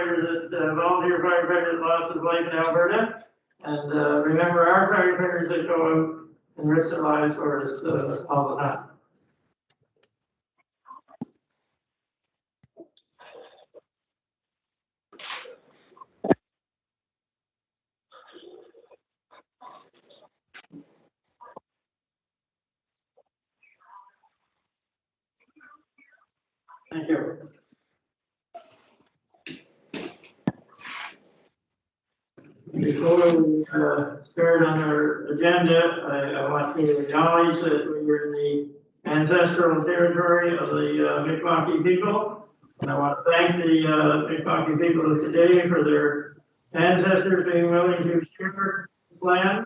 that volunteer firefighters lost his life in Alberta. And remember our firefighters that go out and risk their lives for us all the time. Thank you. Before we start on our agenda, I want to acknowledge that we were in the ancestral territory of the Mi'kmaq people. And I want to thank the Mi'kmaq people of today for their ancestors being willing to share the land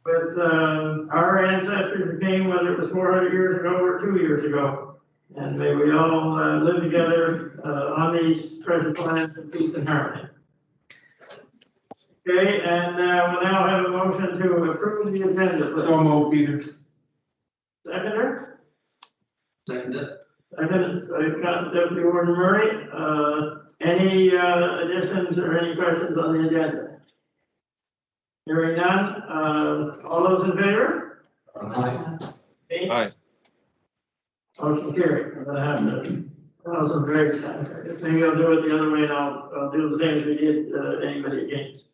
with our ancestors who came, whether it was 400 years ago or 2 years ago. And may we all live together on these precious lands in peace and harmony. Okay, and we'll now have a motion to approve the agenda. So moved, Peter. Seconder? Second. Second, Deputy Warden Murray. Any additions or any questions on the agenda? Hearing none, all those in favor? Aye. Aye. Motion carried. I'm gonna have to, some very, maybe I'll do it the other way and I'll do the same as we did, anybody against.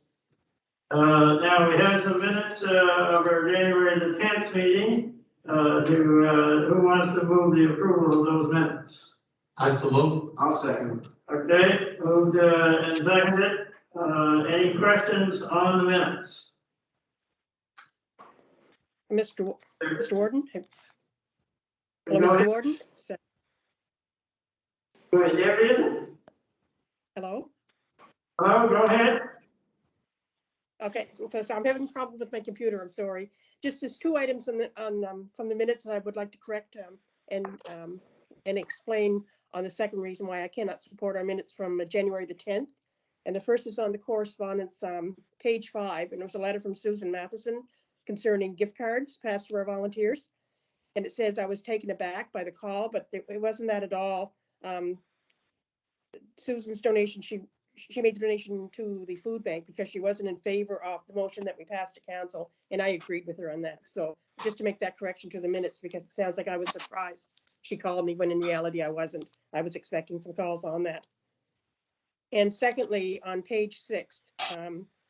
Now we have some minutes, of our January the 10th meeting. Who wants to move the approval of those minutes? I so moved. I'll second. Okay, moved, and seconded. Any questions on the minutes? Mr. Warden? Hello, Go Mr. ahead. Warden? Go ahead, David. Hello? Hello, go ahead. Okay, because I'm having a problem with my computer, I'm sorry. Just there's two items from the minutes that I would like to correct and explain on the second reason why I cannot support our minutes from January the 10th. And the first is on the correspondence, page 5, and it was a letter from Susan Matheson concerning gift cards passed to our volunteers. And it says I was taken aback by the call, but it wasn't that at all. Susan's donation, she made the donation to the food bank because she wasn't in favor of the motion that we passed to council, and I agreed with her on that. So just to make that correction to the minutes, because it sounds like I was surprised she called me when in reality I wasn't. I was expecting some calls on that. And secondly, on page 6,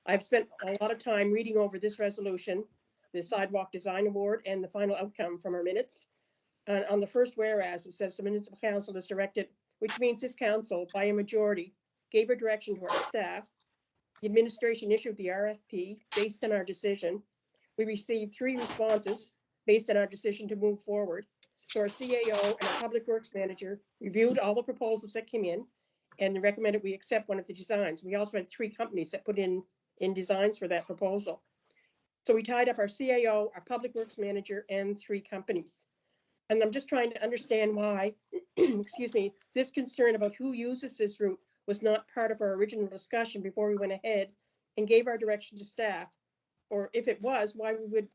I've spent a lot of time reading over this resolution, the Sidewalk Design Award, and the final outcome from our minutes. On the first whereas, it says the municipal council is directed, which means this council, by a majority, gave a direction to our staff. The administration issued the RFP based on our decision. We received 3 responses based on our decision to move forward. So our CAO and our public works manager reviewed all the proposals that came in and recommended we accept one of the designs. We also had 3 companies that put in designs for that proposal. So we tied up our CAO, our public works manager, and 3 companies. And I'm just trying to understand why, excuse me, this concern about who uses this route was not part of our original discussion before we went ahead and gave our direction to staff. Or if it was, why we would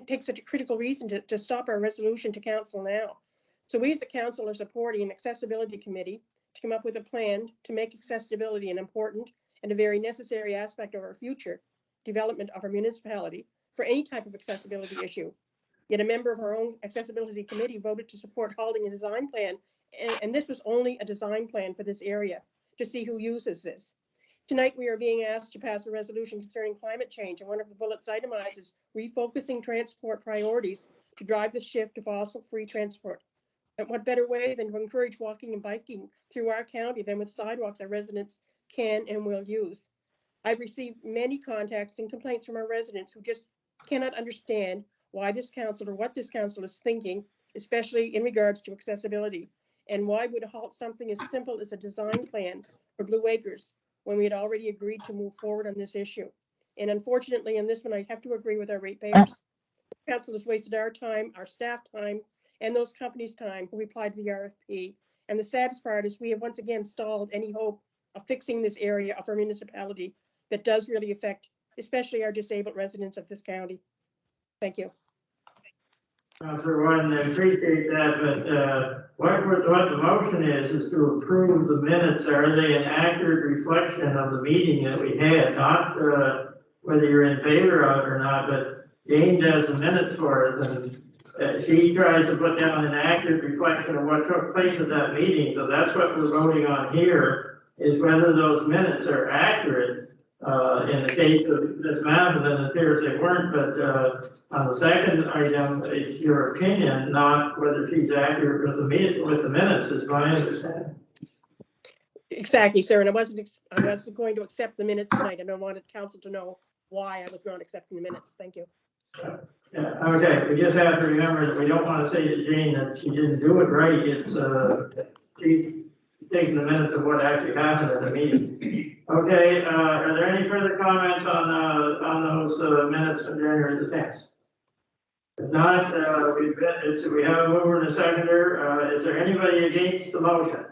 take such a critical reason to stop our resolution to council now. So we as a council are supporting an accessibility committee to come up with a plan to make accessibility an important and a very necessary aspect of our future development of our municipality for any type of accessibility issue. Yet a member of our own accessibility committee voted to support holding a design plan, and this was only a design plan for this area to see who uses this. Tonight, we are being asked to pass a resolution concerning climate change, and one of the bullets itemizes refocusing transport priorities to drive the shift to fossil-free transport. And what better way than to encourage walking and biking through our county than with sidewalks our residents can and will use. I've received many contacts and complaints from our residents who just cannot understand why this council or what this council is thinking, especially in regards to accessibility, and why would halt something as simple as a design plan for Blue Acres when we had already agreed to move forward on this issue. And unfortunately, in this one, I have to agree with our ratepayers. The council has wasted our time, our staff time, and those companies' time who replied to the RFP. And the saddest part is we have once again stalled any hope of fixing this area of our municipality that does really affect, especially our disabled residents of this county. Thank you. Counselor One, I appreciate that, but, what the motion is to approve the minutes. Are they an accurate reflection of the meeting that we had? Not, whether you're in favor of it or not, but Jane does the minutes for us, and she tries to put down an accurate reflection of what took place at that meeting. So that's what we're voting on here, is whether those minutes are accurate. In the case of Ms. Matheson, it appears they weren't, but, on the second item, it's your opinion, not whether she's accurate with the minutes, is my understanding. Exactly, sir, and I wasn't going to accept the minutes tonight, and I wanted council to know why I was not accepting the minutes. Thank you. Yeah, okay, we just have to remember that we don't want to say to Jane that she didn't do it right. It's, she's taking the minutes of what actually happened at the meeting. Okay, are there any further comments on those minutes of January the 10th? If not, we have a mover and a seconder. Is there anybody against the motion?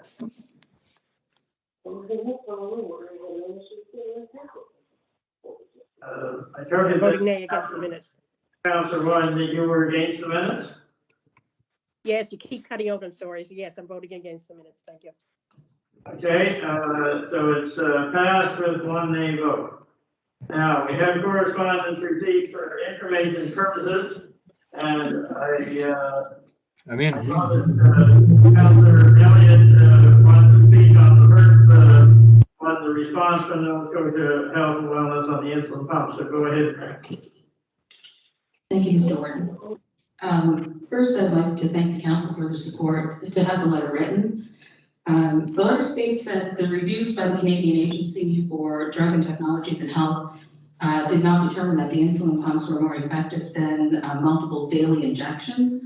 I told you Voting that, nay against the minutes. Councilor One, that you were against the minutes? Yes, you keep cutting out, I'm sorry. So yes, I'm voting against the minutes. Thank you. Okay, so it's passed with one nay vote. Now, we have correspondence received for information purposes, and I'm in. I saw that Councilor Elliott wants to speak on the first one, the response from Nova Scotia Health and Wellness on the insulin pump. So go ahead. Thank you, Mr. Warden. First, I'd like to thank the council for the support to have the letter written. The letter states that the reviews by the Canadian Agency for Drug and Technologies and Health did not determine that the insulin pumps were more effective than multiple daily injections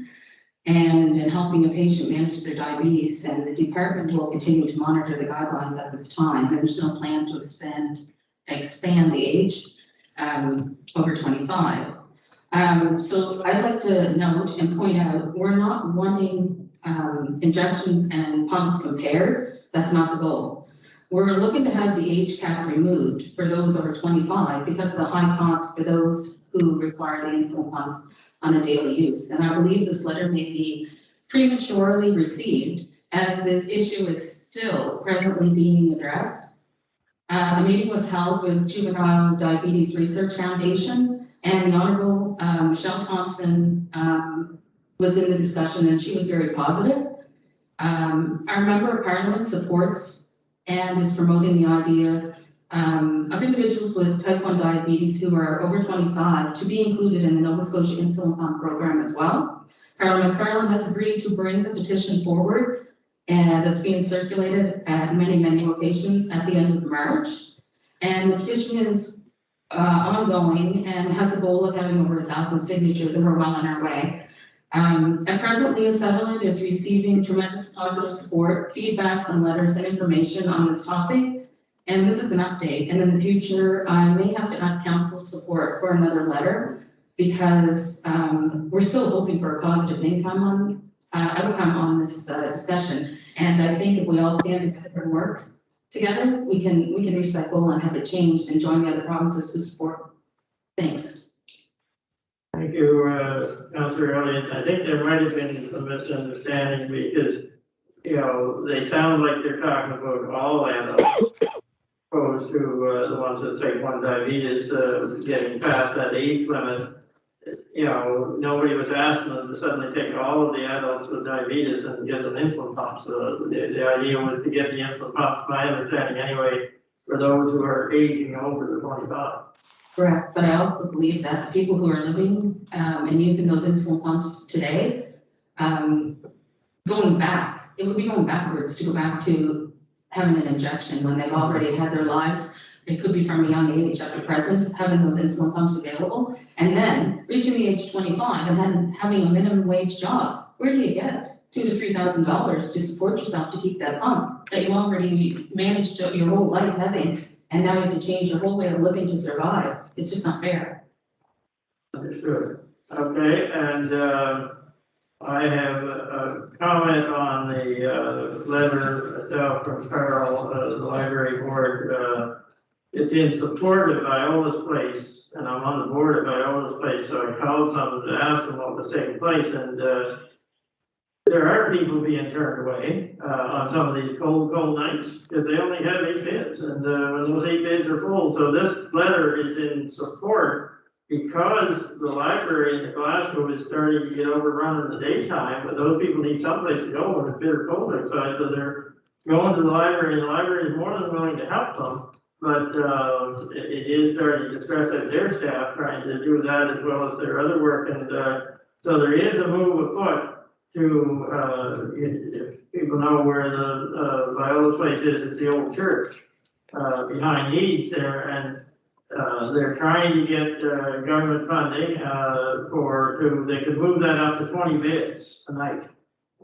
and in helping a patient manage their diabetes, and the department will continue to monitor the guidelines at this time. There's no plan to expand the age over 25. So I'd like to note and point out, we're not wanting injections and pumps compared. That's not the goal. We're looking to have the age cap removed for those over 25 because of the high cost for those who require the insulin pumps on a daily use. And I believe this letter may be prematurely received as this issue is still presently being addressed. A meeting was held with Juvenile Diabetes Research Foundation, and the Honorable Michelle Thompson was in the discussion, and she was very positive. Our Member of Parliament supports and is promoting the idea of individuals with type 1 diabetes who are over 25 to be included in the Nova Scotia insulin pump program as well. Carolyn McFarland has agreed to bring the petition forward, and that's being circulated at many locations at the end of March. And the petition is ongoing and has a goal of having over 1,000 signatures, and we're well on our way. And presently, a settlement is receiving tremendous positive support, feedbacks, and letters and information on this topic. And this is an update. And in the future, I may have to ask council support for another letter because we're still hoping for a positive outcome on this discussion. And I think if we all stand together and work together, we can reach that goal and have it changed and join the other provinces to support. Thanks. Thank you, Councilor Elliott. I think there might have been some misunderstanding because, you know, they sound like they're talking about all animals, opposed to the ones that type 1 diabetes getting past that age limit. You know, nobody was asking them to suddenly take all of the adults with diabetes and give them insulin pumps. So the idea was to get the insulin pumps, my understanding anyway, for those who are aging over the 25. Correct, but I also believe that people who are living and using those insulin pumps today, going back, it would be going backwards to go back to having an injection when they've already had their lives. It could be from a young age up to present, having those insulin pumps available, and then reaching the age 25 and then having a minimum wage job. Where do you get $2,000 to $3,000 to support yourself to keep that pump that you already managed your whole life having, and now you have to change your whole way of living to survive? It's just not fair. Understood. Okay, and I have a comment on the letter itself from Carol, the library board. it's in support of Viola's Place, and I'm on the board of Viola's Place, so I called someone to ask them what was taking place, and, there are people being turned away, on some of these cold nights, because they only have 8 bids, and, when those 8 bids are full, so this letter is in support because the library in Glasgow is starting to get overrun in the daytime, but those people need someplace to go when it's bitter cold outside, so they're going to the library, and the library is more than willing to help them. But, it is starting to stress out their staff trying to do that as well as their other work, and, so there is a move afoot to, if people know where the, Viola's Place is, it's the old church, behind Needs there, and, they're trying to get, government funding, they could move that up to 20 bids a night.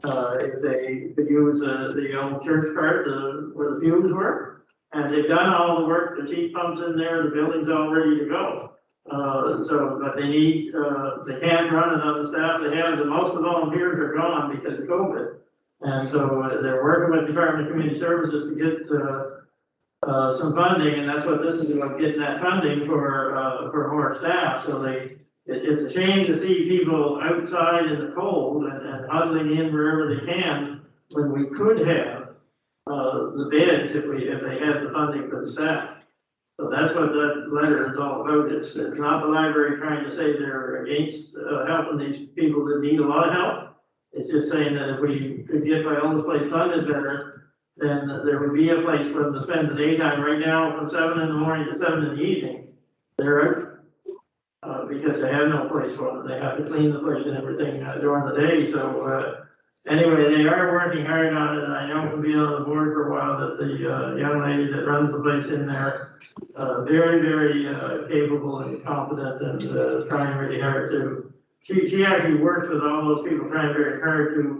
If they could use, the old church part, where the pews were. And they've done all the work, the heat pumps in there, the building's all ready to go. But they need, they can't run it on the staff they have, most of the volunteers are gone because of COVID. And so they're working with Department of Community Services to get, some funding, and that's what this is about, getting that funding for more staff. So it's a shame to see people outside in the cold and huddling in wherever they can when we could have the bids if they had the funding for the staff. So that's what that letter is all about. It's not the library trying to say they're against helping these people that need a lot of help. It's just saying that if we could get Viola's Place funded better, then there would be a place for them to spend the daytime. Right now, from 7 in the morning to 7 in the evening, they're out because they have no place for them. They have to clean the place and everything during the day. So anyway, they are working hard on it, and I know from being on the board for a while that the young lady that runs the place in there, very capable and competent, and trying really hard to. She actually works with all those people, trying very hard to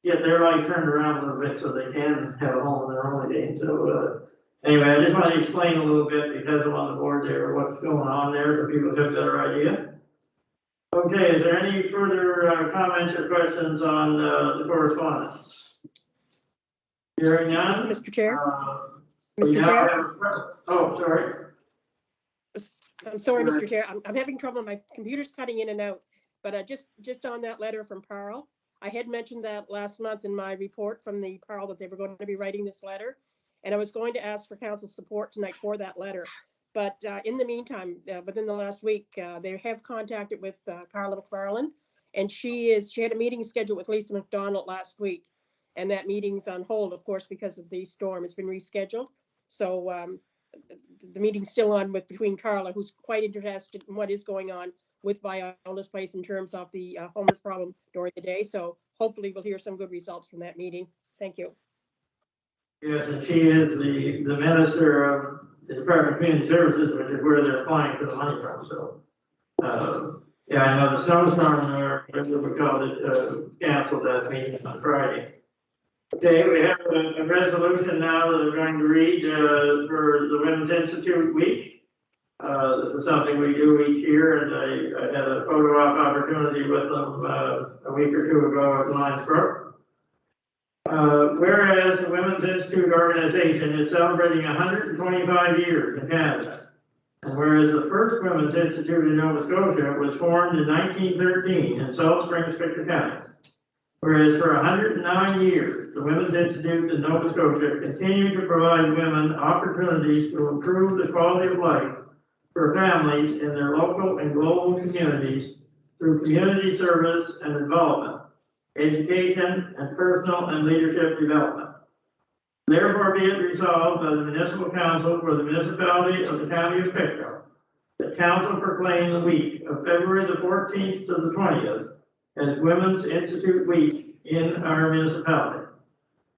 get their life turned around a little bit so they can have a home in their own again. So anyway, I just want to explain a little bit because I'm on the board there, what's going on there, so people have a better idea. Okay, is there any further comments or questions on the correspondence? Hearing none. Mr. Chair? We Mr. now Chair? have- Oh, sorry. I'm sorry, Mr. Chair. I'm having trouble. My computer's cutting in and out. But just on that letter from Pearl, I had mentioned that last month in my report from the Pearl that they were going to be writing this letter. And I was going to ask for council support tonight for that letter. But in the meantime, within the last week, they have contacted with Carla McFarland. And she had a meeting scheduled with Lisa McDonald last week. And that meeting's on hold, of course, because of the storm. It's been rescheduled. So the meeting's still on between Carla, who's quite interested in what is going on with Viola's Place in terms of the homeless problem during the day. So hopefully we'll hear some good results from that meeting. Thank you. Yes, and she is the minister of the Department of Community Services, which is where they're applying for the money from. So, yeah, I know the snowstorm, or whatever we call it, canceled that meeting on Friday. Okay, we have a resolution now that we're going to read for the Women's Institute Week. This is something we do each year, and I had a photo op opportunity with them a week or two ago at Lions Brook. Whereas the Women's Institute organization is celebrating 125 years in Canada, and whereas the first Women's Institute in Nova Scotia was formed in 1913 in Salt Springs, Victor County. Whereas for 109 years, the Women's Institute in Nova Scotia continued to provide women opportunities to improve the quality of life for families in their local and global communities through community service and involvement, education, and personal and leadership development. Therefore be it resolved by the Municipal Council for the Municipality of the County of Pictou, that Council proclaim the week of February the 14th to the 20th as Women's Institute Week in our municipality.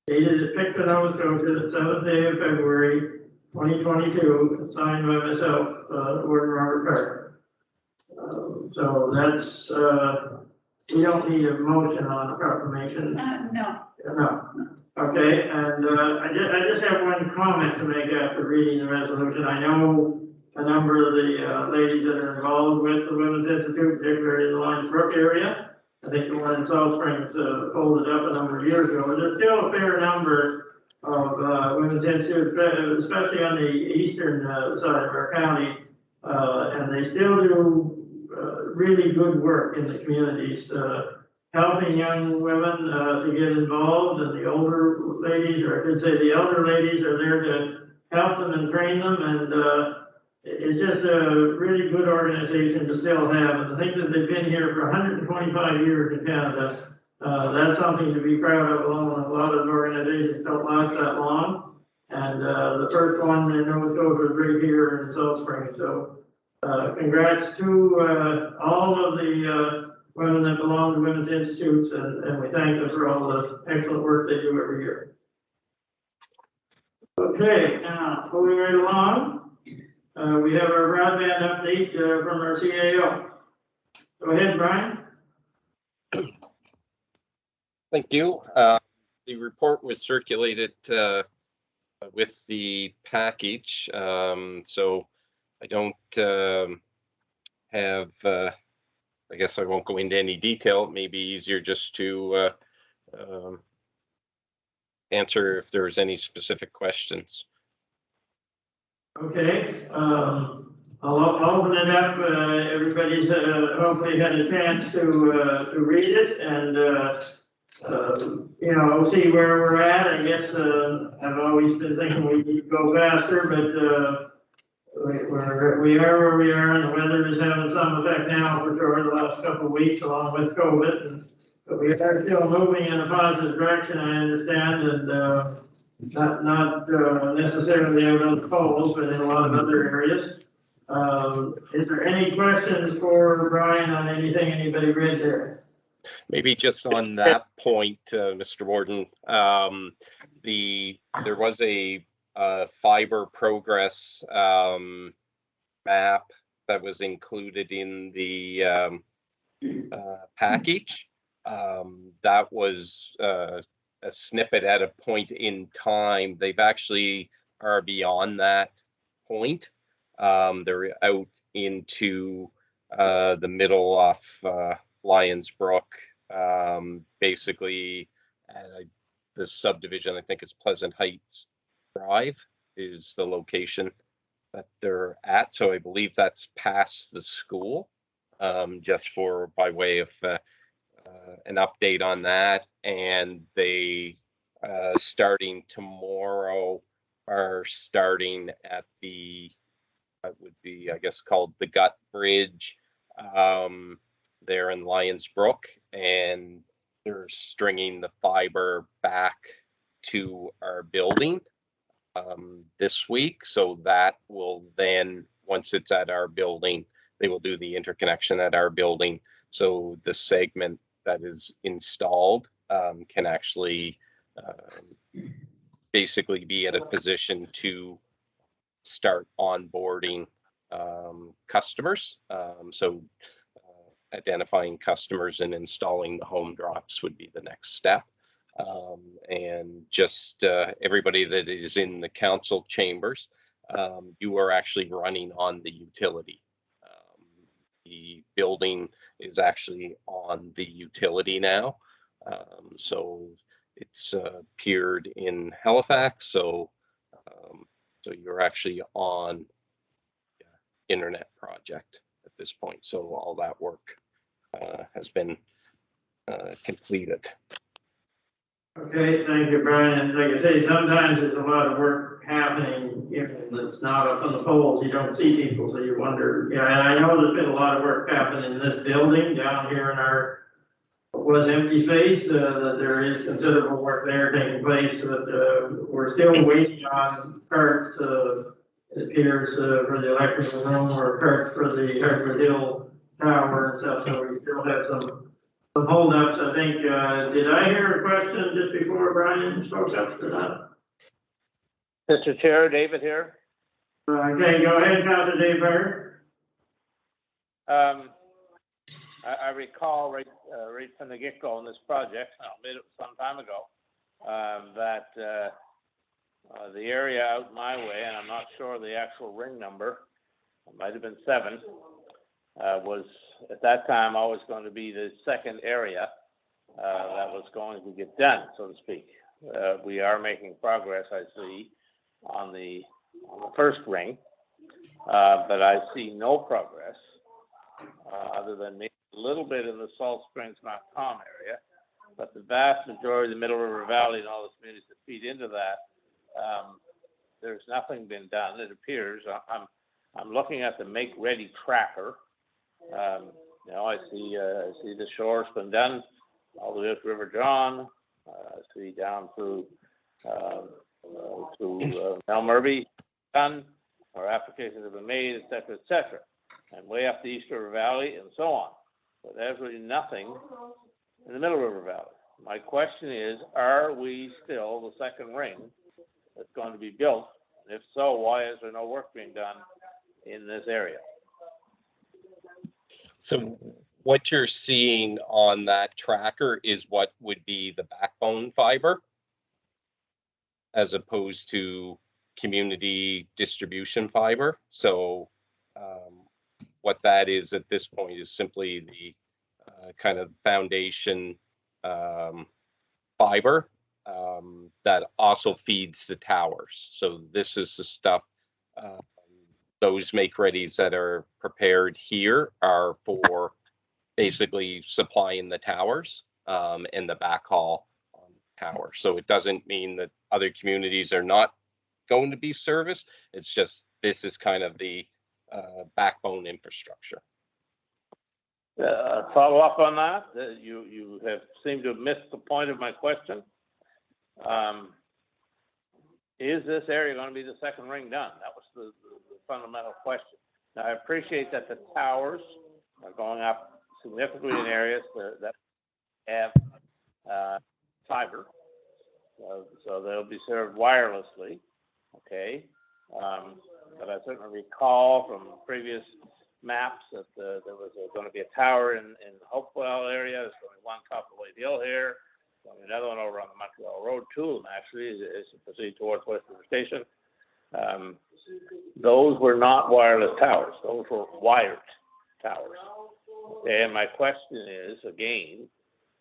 Dated at Pictou, Nova Scotia, the 7th day of February, 2022, signed by myself, Warden Robert Carter. So that's, we don't need a motion on a proclamation. No. No. Okay, and I just have one comment to make after reading the resolution. I know a number of the ladies that are involved with the Women's Institute, particularly in the Lions Brook area. I think the one in Salt Springs folded up a number of years ago, but there's still a fair number of women's Women's Institute, especially on the eastern side of our county. And they still do really good work in the communities, helping young women to get involved, and the older ladies, or I could say the elder ladies, are there to help them and train them, and it's just a really good organization to still have. And I think that they've been here for 125 years in Canada. That's something to be proud of. Alone, a lot of organizations don't last that long. And the first one in Nova Scotia was right here in South Spring. So congrats to all of the women that belong to Women's Institutes, and we thank them for all the excellent work they do every year. Okay, now moving right along. We have our broadband update from our CAO. Go ahead, Brian. Thank you. The report was circulated with the package, so I don't have, I guess I won't go into any detail. It may be easier just to answer if there's any specific questions. Okay, I'll open it up. Everybody's hopefully had a chance to read it and you know, see where we're at. I guess I've always been thinking we need to go faster, but we are where we are, and the weather is having some effect now for sure the last couple of weeks along with COVID. But we are still moving in a positive direction, I understand, and not necessarily out on the polls, but in a lot of other areas. Is there any questions for Brian on anything anybody read there? Maybe just on that point, Mr. Warden, there was a fiber progress map that was included in the package. That was a snippet at a point in time. They've actually are beyond that point. They're out into the middle of Lions Brook, basically the subdivision, I think it's Pleasant Heights Drive is the location that they're at. So I believe that's past the school, just for by way of an update on that. And they starting tomorrow are starting at the, that would be, I guess, called the Gut Bridge there in Lions Brook, and they're stringing the fiber back to our building this week. So that will then, once it's at our building, they will do the interconnection at our building. So the segment that is installed can actually basically be at a position to start onboarding customers. So identifying customers and installing the home drops would be the next step. And just everybody that is in the council chambers, you are actually running on the utility. The building is actually on the utility now. So it's peered in Halifax. So you're actually on internet project at this point. So all that work has been completed. Okay, thank you, Brian. And like I say, sometimes there's a lot of work happening, you know, that's not up on the poles. You don't see people, so you wonder. Yeah, and I know there's been a lot of work happening in this building down here in our was empty space. That there is considerable work there taking place. But we're still waiting on parts. It appears for the electrical room or parts for the Hartford Hill Tower and stuff. So we still have some holdups. I think. Did I hear a question just before Brian spoke up or not? Mr. Chair, David here. Okay, go ahead, Councilor Dave Bird. I recall right from the get-go on this project, some time ago, that the area out my way, and I'm not sure the actual ring number, it might have been 7, was at that time always going to be the second area that was going to get done, so to speak. We are making progress, I see. on the first ring, but I see no progress other than maybe a little bit in the Salt Springs Mount Tom area, but the vast majority of the Middle River Valley and all the communities that feed into that, there's nothing been done. It appears. I'm looking at the Make Ready tracker. You know, I see the shore's been done all the way up River John. I see down through Mel Murby done, or applications have been made, et cetera, and way up the East River Valley and so on. But there's really nothing in the Middle River Valley. My question is, are we still the second ring that's going to be built? And if so, why is there no work being done in this area? So what you're seeing on that tracker is what would be the backbone fiber, as opposed to community distribution fiber. So what that is at this point is simply the kind of foundation fiber that also feeds the towers. So this is the stuff, those make-readies that are prepared here are for basically supplying the towers and the backhaul on the tower. So it doesn't mean that other communities are not going to be serviced. It's just this is kind of the backbone infrastructure. Follow up on that. You have seemed to have missed the point of my question. Is this area going to be the second ring done? That was the fundamental question. Now, I appreciate that the towers are going up significantly in areas that have fiber, so they'll be served wirelessly. Okay, but I certainly recall from previous maps that there was going to be a tower in the Hopewell area. There's going to be one top of White Hill here, another one over on the Montreal Road, two of them actually, as you proceed towards West River Station. Those were not wireless towers. Those were wired towers. Okay, and my question is, again,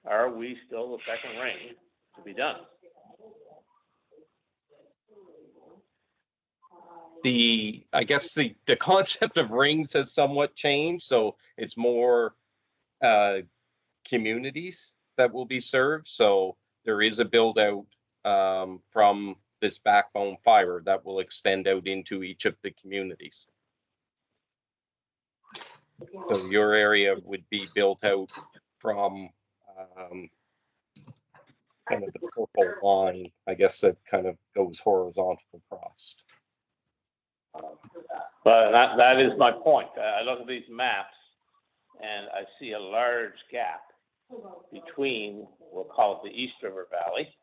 are we still the second ring to be done? I guess the concept of rings has somewhat changed. So it's more communities that will be served. So there is a build out from this backbone fiber that will extend out into each of the communities. So your area would be built out from kind of the purple line, I guess, that kind of goes horizontal across. But that is my point. I look at these maps and I see a large gap between, we'll call it the East River Valley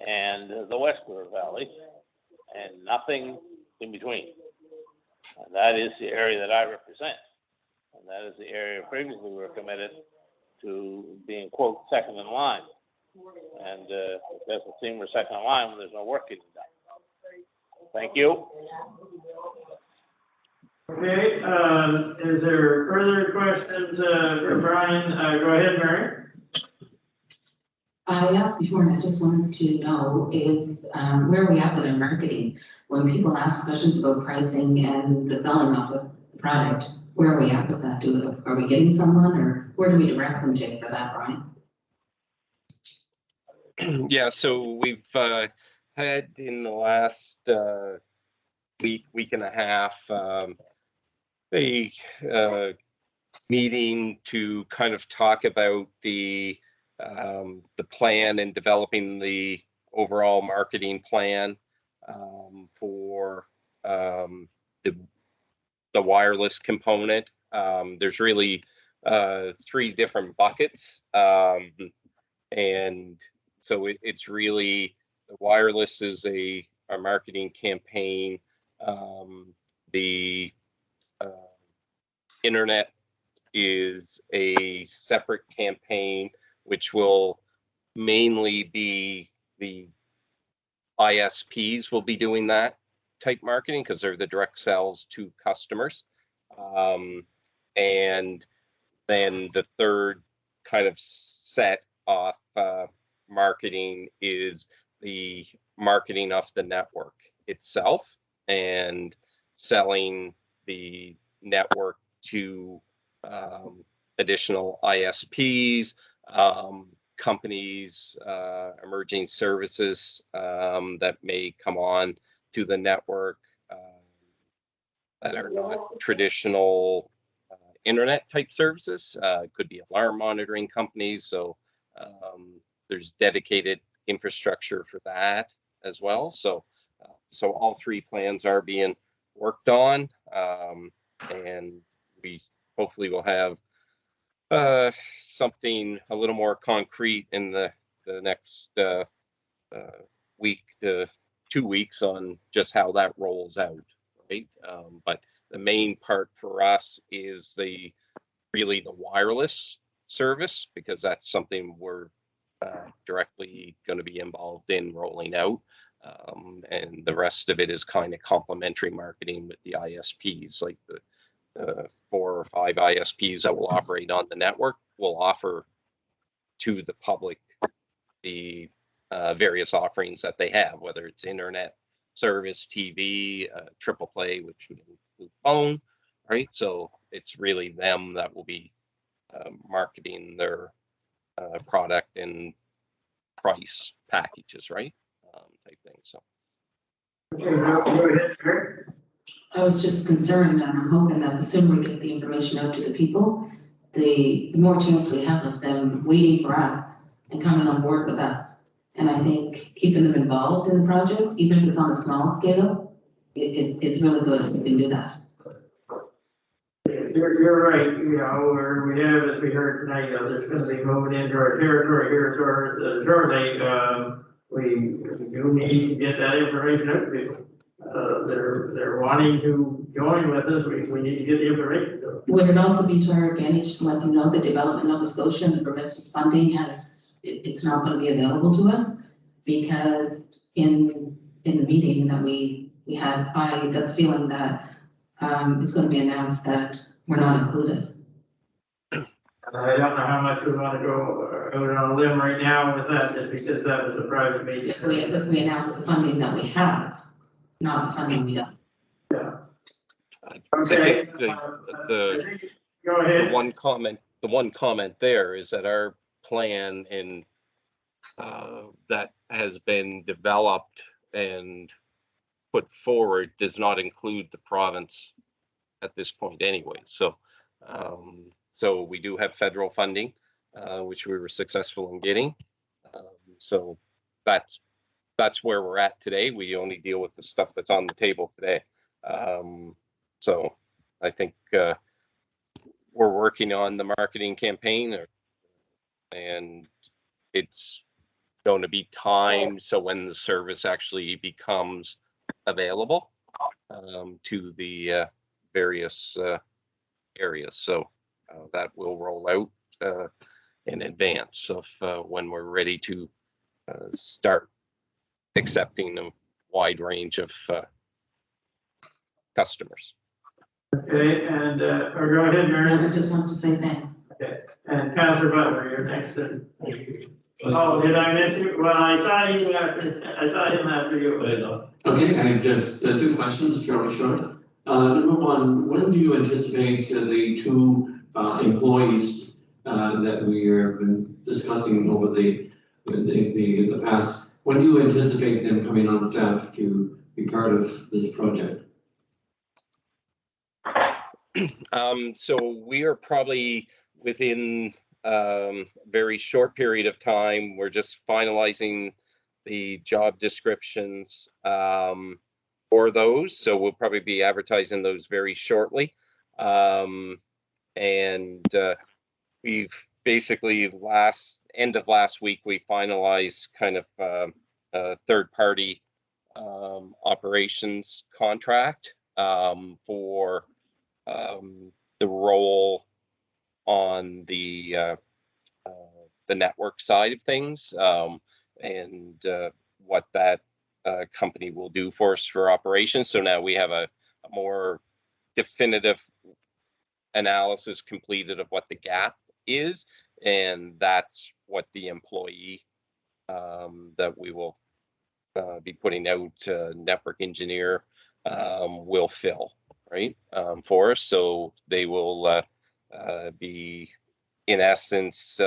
and the West River Valley, and nothing in between. And that is the area that I represent. And that is the area previously we were committed to being, quote, second in line. And it doesn't seem we're second in line when there's no work getting done. Thank you. Okay, is there further questions for Brian? Go ahead, Mary. I asked before, and I just wanted to know if where are we at with our marketing? When people ask questions about pricing and the selling of the product, where are we at with that? Are we getting someone, or where do we direct them to for that, Brian? Yeah, so we've had in the last week and a half a meeting to kind of talk about the plan and developing the overall marketing plan for the wireless component. There's really 3 different buckets, and so it's really, the wireless is a marketing campaign. The internet is a separate campaign, which will mainly be the ISPs will be doing that type marketing because they're the direct sales to customers. And then the third kind of set off marketing is the marketing of the network. itself and selling the network to additional ISPs, companies, emerging services that may come on to the network that are not traditional internet type services. It could be alarm monitoring companies. So there's dedicated infrastructure for that as well. So all three plans are being worked on, and we hopefully will have something a little more concrete in the next week to 2 weeks on just how that rolls out, right? But the main part for us is really the wireless service, because that's something we're directly going to be involved in rolling out. And the rest of it is kind of complementary marketing with the ISPs, like the 4 or 5 ISPs that will operate on the network will offer to the public the various offerings that they have, whether it's internet service, TV, triple play, which would include phone, right? So it's really them that will be marketing their product and price packages, right? Type thing. So. Okay, go ahead, Kurt. I was just concerned, and I'm hoping that the sooner we get the information out to the people, the more chance we have of them waiting for us and coming on board with us. And I think keeping them involved in the project, even if it's on a small scale, it's really good if we can do that. You're right, you know, where we have, as we heard tonight, there's going to be moving into our territory here shortly. We do need to get that information out to people. They're wanting to join with us. We need to get the information. Would it also be to our advantage to let them know that Development Nova Scotia and the provincial funding it's not going to be available to us? Because in the meeting that we had, I got the feeling that it's going to be announced that we're not included. I don't know how much we want to go out on a limb right now with that, just because that was a private meeting. If we announce the funding that we have, not the funding we don't. Yeah. Okay. Go ahead. The one comment there is that our plan that has been developed and put forward does not include the province at this point anyway. So so we do have federal funding, which we were successful in getting. So that's where we're at today. We only deal with the stuff that's on the table today. So I think we're working on the marketing campaign, and it's going to be timed so when the service actually becomes available to the various areas. So that will roll out in advance of when we're ready to start accepting a wide range of customers. Okay, and or go ahead, Mary. I just want to say thanks. Okay, and Councillor Butler, you're next. Oh, did I miss you? Well, I saw him after you. Okay, I have just 2 questions, fairly short. Number 1, when do you anticipate the 2 employees that we have been discussing over the past, when do you anticipate them coming on staff to be part of this project? So we are probably within very short period of time. We're just finalizing the job descriptions for those. So we'll probably be advertising those very shortly. And we've basically end of last week, we finalized kind of a third-party operations contract for the role on the network side of things, and what that company will do for us for operations. So now we have a more definitive analysis completed of what the gap is, and that's what the employee that we will be putting out, network engineer, will fill, right, for us. So they will be, in essence,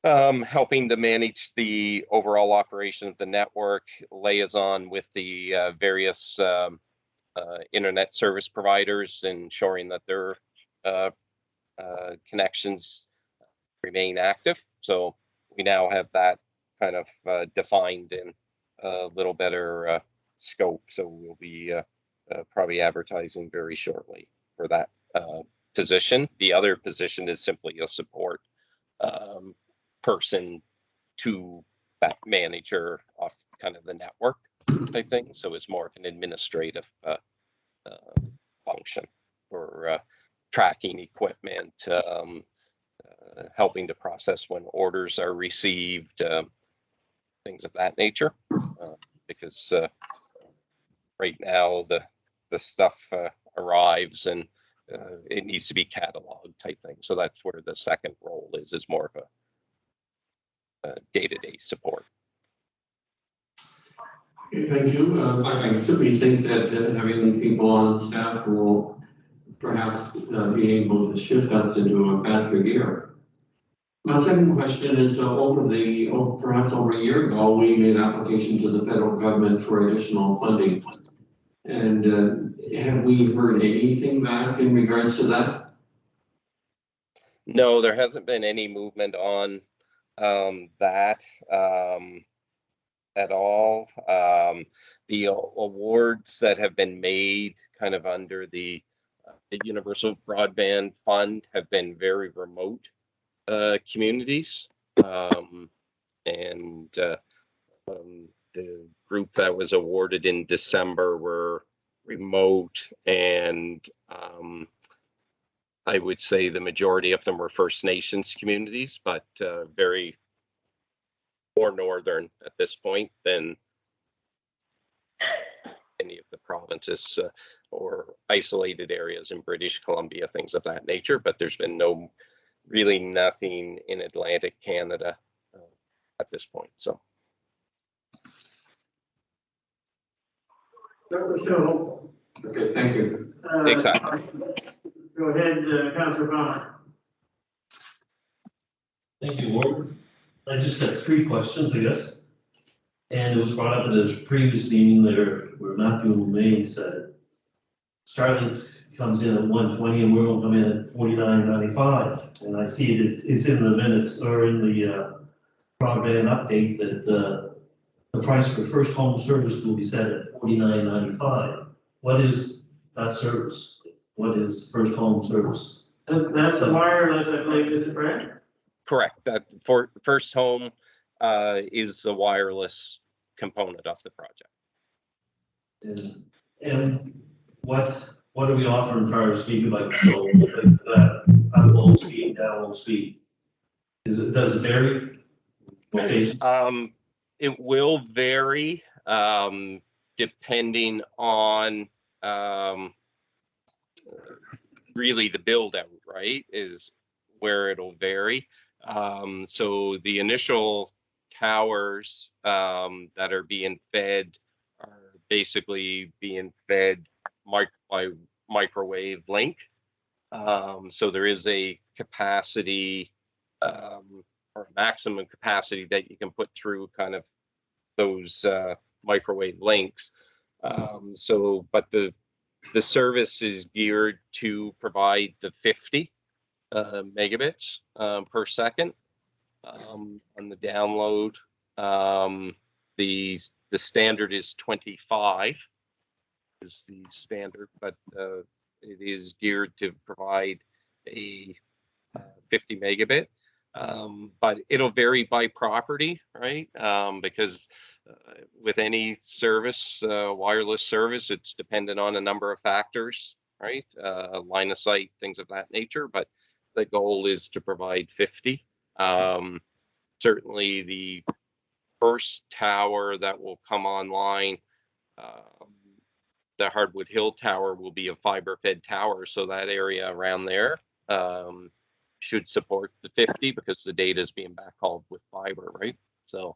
helping to manage the overall operation of the network, liaison with the various internet service providers, ensuring that their connections remain active. So we now have that kind of defined in a little better scope. So we'll be probably advertising very shortly for that position. The other position is simply a support person to that manager off kind of the network type thing. So it's more of an administrative function for tracking equipment, helping to process when orders are received, things of that nature. Because right now the stuff arrives and it needs to be cataloged type thing. So that's where the second role is more of a day-to-day support. Okay, thank you. I certainly think that having these people on staff will perhaps be able to shift us into a faster gear. My second question is, perhaps over a year ago, we made an application to the federal government for additional funding. And have we heard anything back in regards to that? No, there hasn't been any movement on that at all. The awards that have been made kind of under the Universal Broadband Fund have been very remote communities. And the group that was awarded in December were remote, and I would say the majority of them were First Nations communities, but very more northern at this point than any of the provinces or isolated areas in British Columbia, things of that nature. But there's been nothing in Atlantic Canada at this point. So. That was still hopeful. Okay, thank you. Exactly. Go ahead, Councilor Bonnett. Thank you, Ward. I just got 3 questions, I guess. And it was brought up in this previous meeting where Matthew May said Starlink comes in at 120 and we're going to come in at 49.95. And I see it's in the minutes or in the broadband update that the price for first home service will be set at $49.95. What is that service? What is first home service? That's the wireless, I believe, is it correct? Correct. That for first home is the wireless component of the project. And what are we offering for our speed, like so that up low speed, down low speed? Does it vary? Location? It will vary depending on really the build out, right? Is where it'll vary. So the initial towers that are being fed are basically being fed by microwave link. So there is a capacity or maximum capacity that you can put through kind of those microwave links. But the service is geared to provide the 50 megabits per second on the download. The standard is 25 is the standard, but it is geared to provide a 50 megabit. But it'll vary by property, right? Because with any service, wireless service, it's dependent on a number of factors, right? Line of sight, things of that nature. But the goal is to provide 50. Certainly the first tower that will come online, the Hardwood Hill Tower, will be a fiber-fed tower. So that area around there should support the 50 because the data is being backhauled with fiber, right? So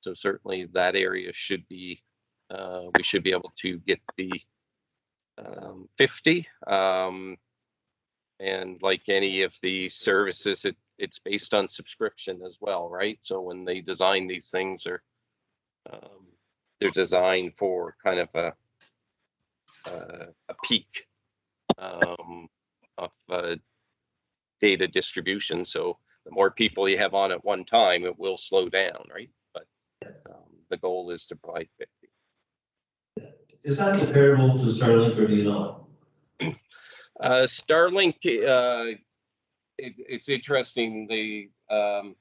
So certainly that area should be, we should be able to get the 50. And like any of the services, it's based on subscription as well, right? So when they design these things, they're designed for kind of a peak of data distribution. So the more people you have on at one time, it will slow down, right? But the goal is to provide 50. Is that comparable to Starlink, or do you know? Starlink, it's interesting. Some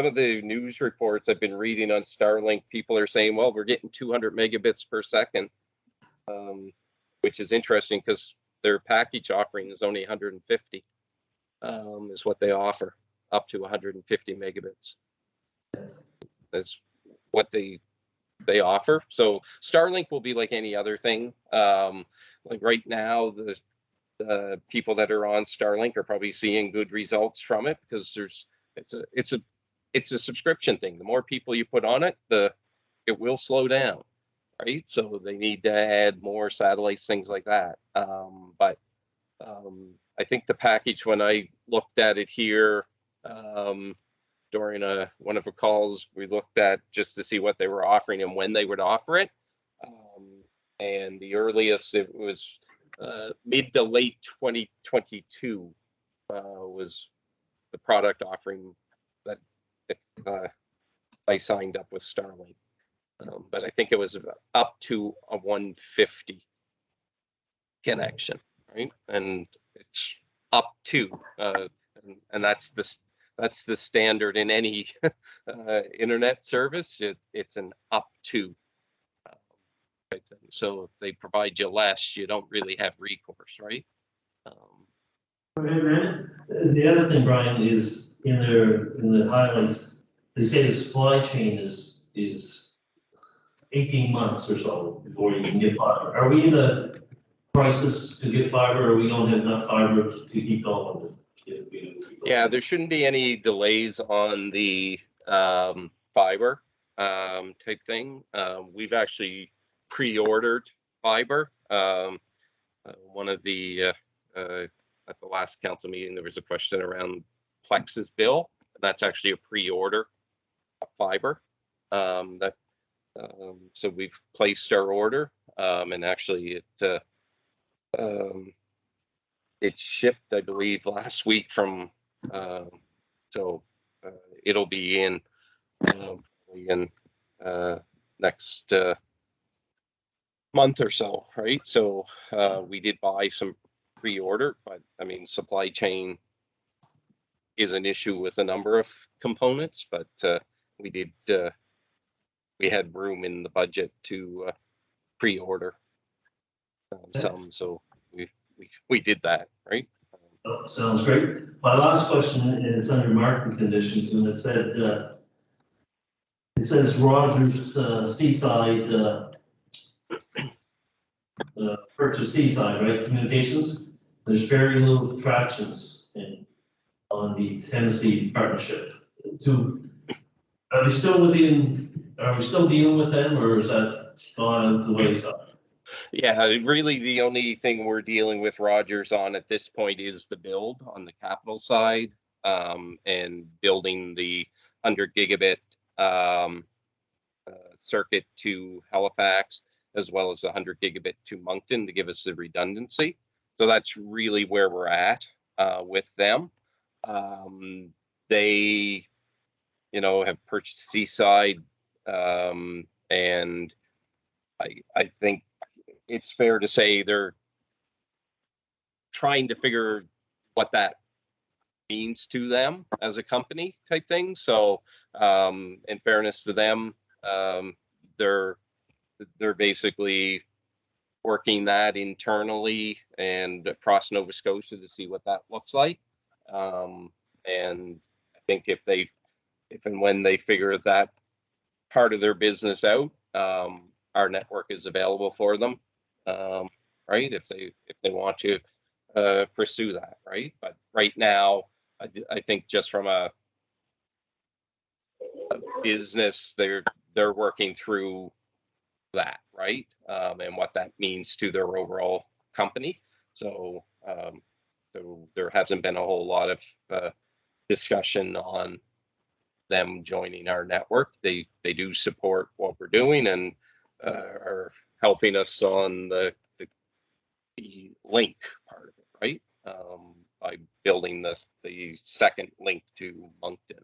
of the news reports I've been reading on Starlink, people are saying, well, we're getting 200 megabits per second, which is interesting because their package offering is only 150, is what they offer, up to 150 megabits. That's what they offer. So Starlink will be like any other thing. Like right now, the people that are on Starlink are probably seeing good results from it because it's a subscription thing. The more people you put on it, it will slow down, right? So they need to add more satellites, things like that. But I think the package, when I looked at it here during one of the calls, we looked at just to see what they were offering and when they would offer it. And the earliest, it was mid to late 2022 was the product offering that I signed up with Starlink. But I think it was up to a 150 connection, right? And it's up to, and that's the standard in any internet service. It's an up to. So if they provide you less, you don't really have recourse, right? Go ahead, Randy. The other thing, Brian, is in the highlights, they say the supply chain is 18 months or so before you can get fiber. Are we in a crisis to get fiber, or we don't have enough fiber to keep going with it? Yeah, there shouldn't be any delays on the fiber type thing. We've actually pre-ordered fiber. One of the at the last council meeting, there was a question around Plex's bill. That's actually a pre-order of fiber. So we've placed our order, and actually it shipped, I believe, last week from. So it'll be in next month or so, right? So we did buy some pre-order, but I mean, supply chain is an issue with a number of components, but we had room in the budget to pre-order some, so we did that, right? Oh, sounds great. My last question is under market conditions, and it says Rogers Seaside purchase Seaside, right? Communications. There's very little tractions on the Tennessee partnership. Are we still dealing with them, or is that gone out the wayside? Yeah, really the only thing we're dealing with Rogers on at this point is the build on the capital side, and building the 100 gigabit circuit to Halifax, as well as the 100 gigabit to Moncton to give us the redundancy. So that's really where we're at with them. They, have purchased Seaside, and I think it's fair to say they're trying to figure what that means to them as a company type thing. So in fairness to them, they're basically working that internally and across Nova Scotia to see what that looks like. And I think if and when they figure that part of their business out, our network is available for them, right? If they want to pursue that, right? But right now, I think just from a business, they're working through that, right? And what that means to their overall company. So, so there hasn't been a whole lot of discussion on them joining our network. They do support what we're doing and are helping us on the link part of it, right? By building the second link to Moncton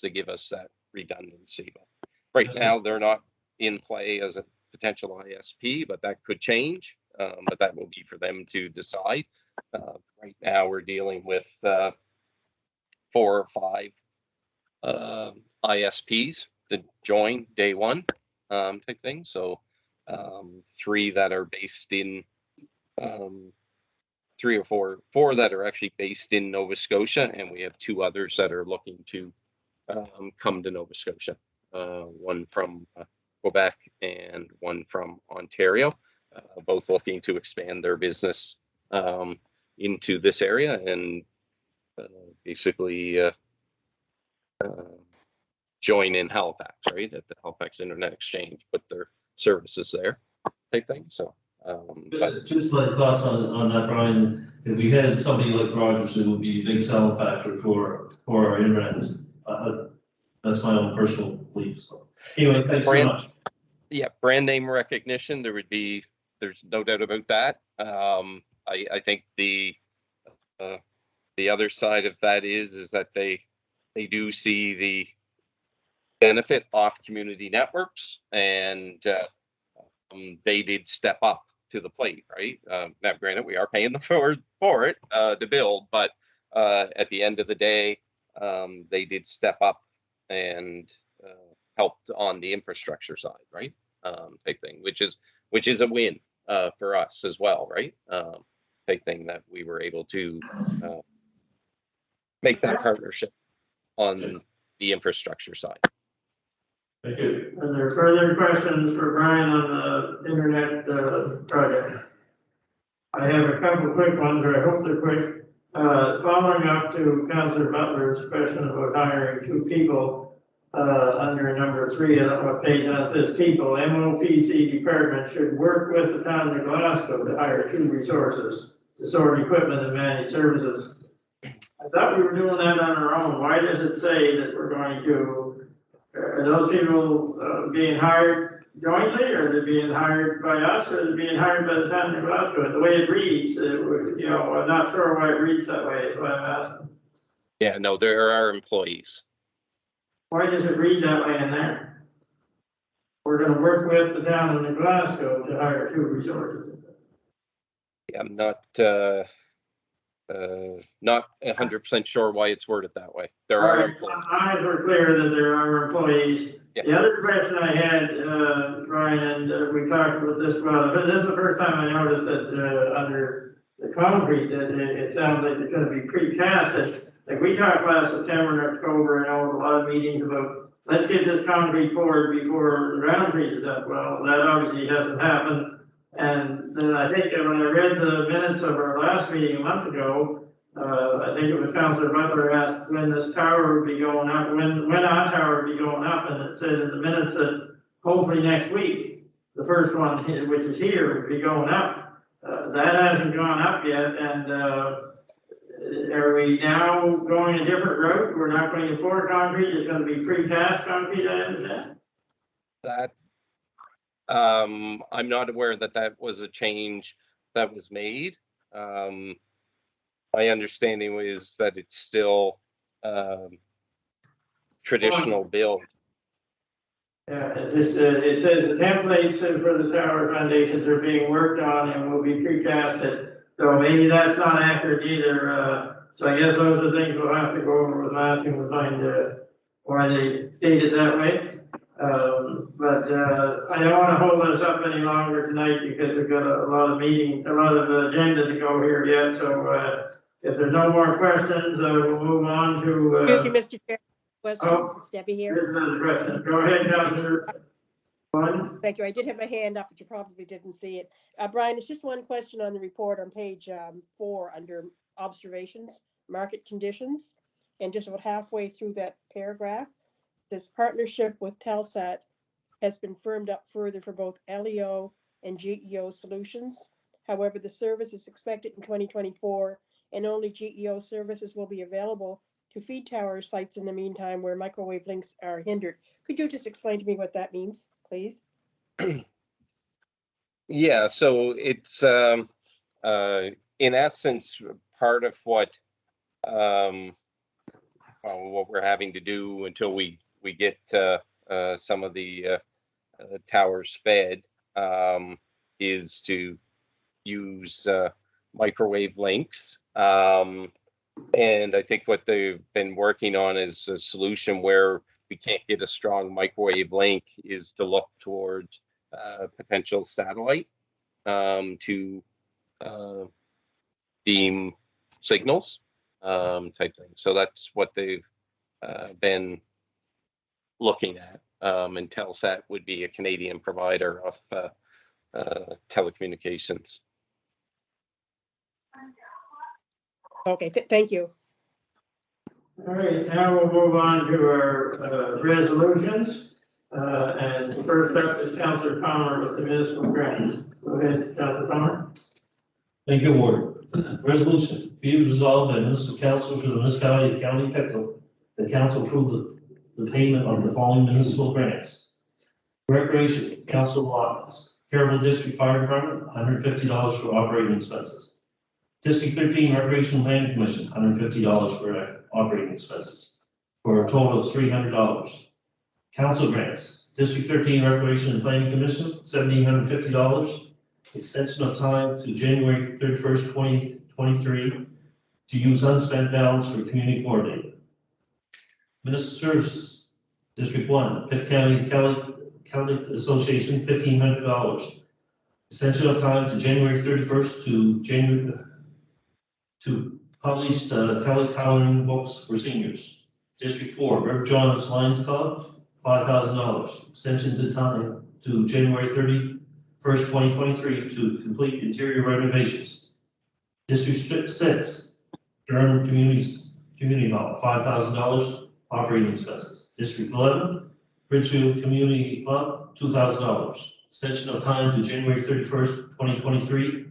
to give us that redundancy. But right now, they're not in play as a potential ISP, but that could change. But that will be for them to decide. Right now, we're dealing with 4 or 5 ISPs to join day one type thing. So 3 that are based in 3 or 4 that are actually based in Nova Scotia, and we have 2 others that are looking to come to Nova Scotia. One from Quebec and one from Ontario, both looking to expand their business into this area and basically join in Halifax, right, at the Halifax Internet Exchange, put their services there, type thing. So, but Just my thoughts on that, Brian. If we had somebody like Rogers, it would be a big selling factor for our internet. That's my own personal belief. So anyway, thanks so much. Yeah, brand name recognition. There's no doubt about that. I think the other side of that is that they do see the benefit off community networks, and they did step up to the plate, right? Now, granted, we are paying them for it to build, but at the end of the day, they did step up and helped on the infrastructure side, right? Type thing, which is a win for us as well, right? Type thing that we were able to make that partnership on the infrastructure side. Thank you. Are there further questions for Brian on the internet project? I have a couple of quick ones, or I hope they're quick. Following up to Councillor Butler's question about hiring 2 people, under number 3, I don't know what page that says, people, MOPC department should work with the town of Glasgow to hire 2 resources to sort equipment and manage services. I thought we were doing that on our own. Why does it say that we're going to, are those people being hired jointly, or are they being hired by us, or are they being hired by the town of Glasgow? The way it reads, you know, I'm not sure why it reads that way, is what I'm asking. Yeah, no, there are employees. Why does it read that way in there? We're gonna work with the town of Glasgow to hire 2 resources. Yeah, I'm not 100% sure why it's worded that way. There All are right, employees. eyes were clear that there are employees. Yeah. The other question I had, Brian, and we talked about this, well, this is the first time I noticed that under the concrete, that it sounds like it's gonna be precast. Like we talked last September and October, and a lot of meetings about, let's get this concrete poured before the ground freezes up. Well, that obviously hasn't happened. And then I think when I read the minutes of our last meeting a month ago, I think it was Councillor Butler asked when this tower would be going up, when our tower would be going up, and it said in the minutes that hopefully next week, the first one, which is here, would be going up. That hasn't gone up yet, and are we now going a different route? We're not going to pour concrete, it's gonna be precast concrete, I understand? That I'm not aware that was a change that was made. My understanding is that it's still traditional build. Yeah, it says the templates for the tower foundations are being worked on and will be precasted. So maybe that's not accurate either. So I guess those are things we'll have to go over with Matthew and find why they state it that way. But I don't want to hold us up any longer tonight because we've got a lot of agenda to go here yet. So if there's no more questions, we'll move on to. Excuse me, Mr. Chair. It's Debbie here. Here's another question. Go ahead, Councillor. Thank you. I did have my hand up, but you probably didn't see it. Brian, it's just one question on the report on page 4 under observations, market conditions, and just about halfway through that paragraph. This partnership with Telsat has been firmed up further for both LEO and GEO solutions. However, the service is expected in 2024, and only GEO services will be available to feed tower sites in the meantime where microwave links are hindered. Could you just explain to me what that means, please? Yeah, so it's in essence part of what we're having to do until we get some of the towers fed, is to use microwave links. And I think what they've been working on is a solution where we can't get a strong microwave link, is to look towards potential satellite to beam signals type thing. So that's what they've been looking at. And Telsat would be a Canadian provider of telecommunications. Okay, thank you. All right, now we'll move on to our resolutions. And first up is Councillor Palmer with the municipal grant. Go ahead, Councillor Palmer. Thank you, Ward. Resolution, be it resolved by municipal council to the municipality of County Pictou, the council approve the payment of the following municipal grants. Recreation, council allotments, Carroll District Fire Department, $150 for operating expenses. District 13 Recreation Land Commission, $150 for operating expenses, for a total of $300. Council grants, District 13 Recreation and Planning Commission, $1,750. Extension of time to January 31st, 2023 to use unspent balance for community coordinator. Municipal Services, District 1, Pitt County Catholic Association, $1,500. Extension of time to January 31st to publish the Catholic coloring books for seniors. District 4, River John's Lions Club, $5,000. Extension to time to January 31st, 2023 to complete interior renovations. District 6, Durham Community Hall, $5,000 operating expenses. District 11, Bridgefield Community Club, $2,000. Extension of time to January 31st, 2023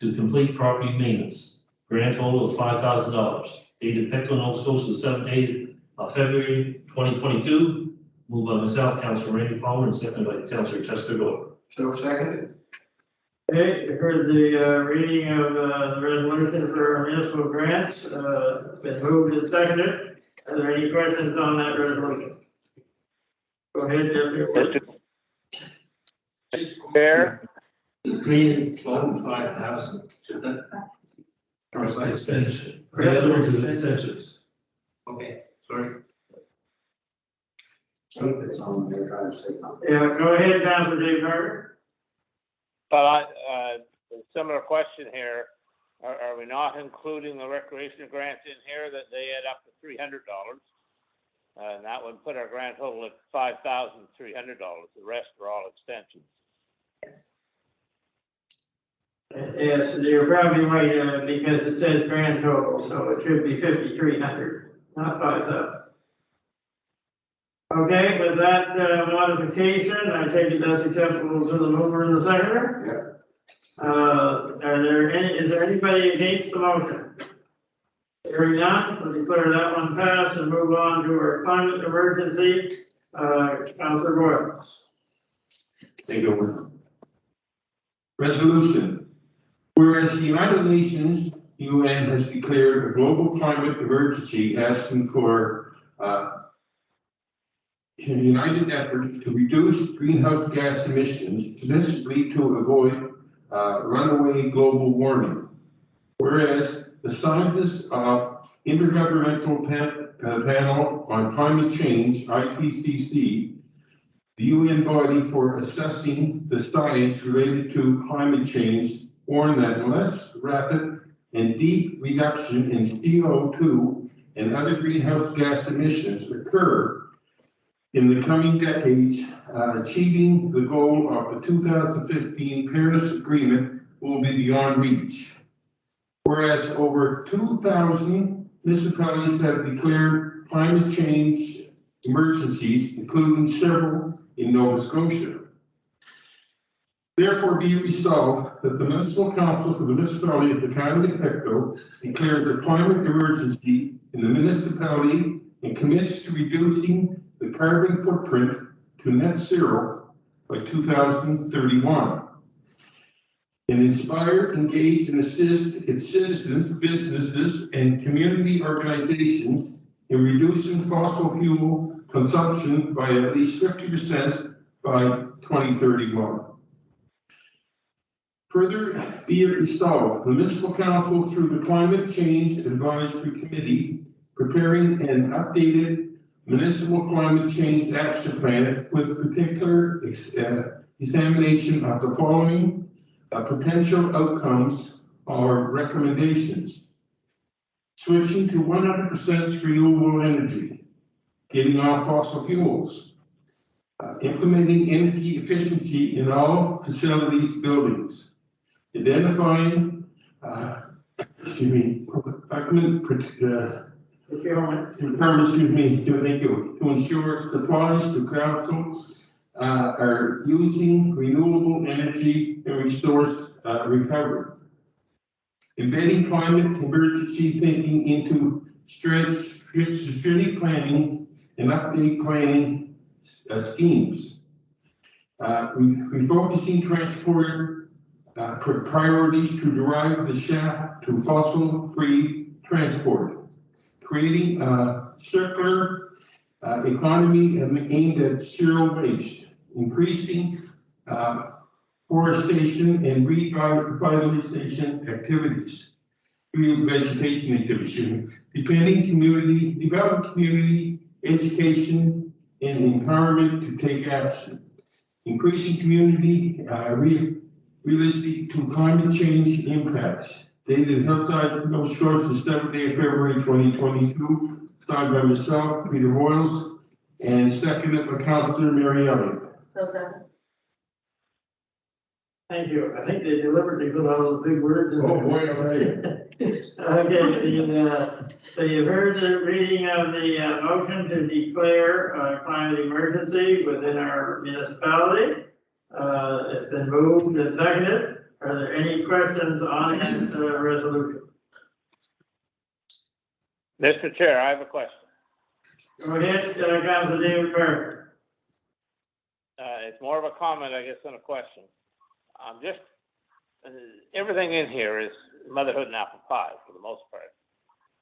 to complete property maintenance. Grand total of $5,000. Dated Pictou, Nova Scotia, the 7th day of February 2022. Moved by myself, Councillor Randy Palmer, and seconded by Councillor Chester Gore. So seconded. Okay, you heard the reading of the resolution for municipal grants. Been moved and seconded. Are there any questions on that resolution? Go ahead, Deputy. Mr. Chair, The green is 5,000. Or is that extension? Extensions. Okay, sorry. I think it's on there, trying to say something. Yeah, go ahead, Councillor Dave Carter. but a similar question here. Are we not including the recreation grants in here that they add up to $300? And that would put our grand total at $5,300. The rest are all extensions. Yes, you're probably right, because it says grand total, so it should be 5,300, not 5,000. Okay, with that modification, I take it that's acceptable to the mover and the seconder? Yeah. Is there anybody against the motion? Hearing none, let's declare that one passed and move on to our climate emergency. Councillor Boyle. Thank you. Resolution. Whereas the United Nations, UN, has declared a global climate emergency, asking for a united effort to reduce greenhouse gas emissions, principally to avoid runaway global warming. Whereas the scientists of Intergovernmental Panel on Climate Change, IPCC, the UN body for assessing the science related to climate change, warn that unless rapid and deep reduction in CO2 and other greenhouse gas emissions occur in the coming decades, achieving the goal of the 2015 Paris Agreement will be beyond reach. Whereas over 2,000 municipalities have declared climate change emergencies, including several in Nova Scotia. Therefore, be it resolved that the Municipal Council for the Municipality of the County of Pictou declares a climate emergency in the municipality and commits to reducing the carbon footprint to net zero by 2031. And inspire, engage, and assist its citizens, businesses, and community organizations in reducing fossil fuel consumption by at least 50% by 2031. Further, be it resolved, the Municipal Council, through the Climate Change Advisory Committee, preparing an updated municipal climate change action plan with particular examination of the following potential outcomes or recommendations. Switching to 100% renewable energy, getting off fossil fuels, implementing energy efficiency in all facilities, buildings, identifying, to ensure supplies to council are using renewable energy and resource recovery. Embedding climate emergency thinking into strategic planning and update planning schemes. Refocusing transport priorities to derive the shaft to fossil-free transport. Creating a circular economy aimed at zero waste. Increasing forestation and revitalization activities, vegetation activities, developing community education and empowerment to take action, increasing community realistic to climate change impacts. Dated Hillside Nova Scotia, the 7th day of February 2022, signed by myself, Peter Royals, and seconded by Councillor Mary Elliott. So second. Thank you. I think they deliberately put all those big words in. Oh, boy, all right. Okay, so you've heard the reading of the motion to declare a climate emergency within our municipality. It's been moved and seconded. Are there any questions on that resolution? Mr. Chair, I have a question. Go ahead, Councilor David Parker. It's more of a comment, I guess, than a question. I'm just, everything in here is motherhood and apple pie for the most part.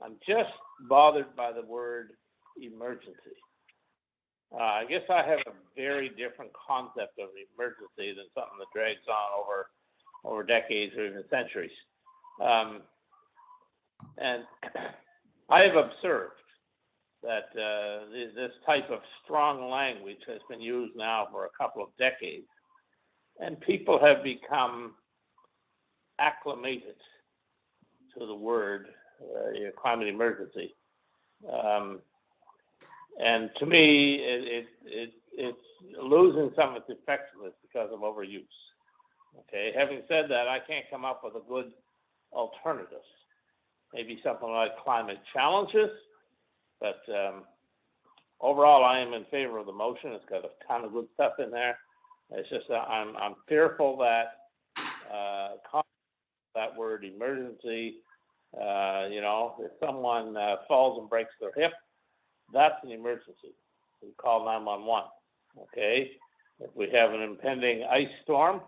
I'm just bothered by the word emergency. I guess I have a very different concept of emergency than something that drags on over decades or even centuries. And I have observed that this type of strong language has been used now for a couple of decades, and people have become acclimated to the word climate emergency. And to me, it's losing some of its effectiveness because of overuse. Okay, having said that, I can't come up with a good alternative. Maybe something like climate challenges, but overall, I am in favor of the motion. It's got a ton of good stuff in there. It's just that I'm fearful that that word emergency, if someone falls and breaks their hip, that's an emergency. We call 911. Okay, if we have an impending ice storm,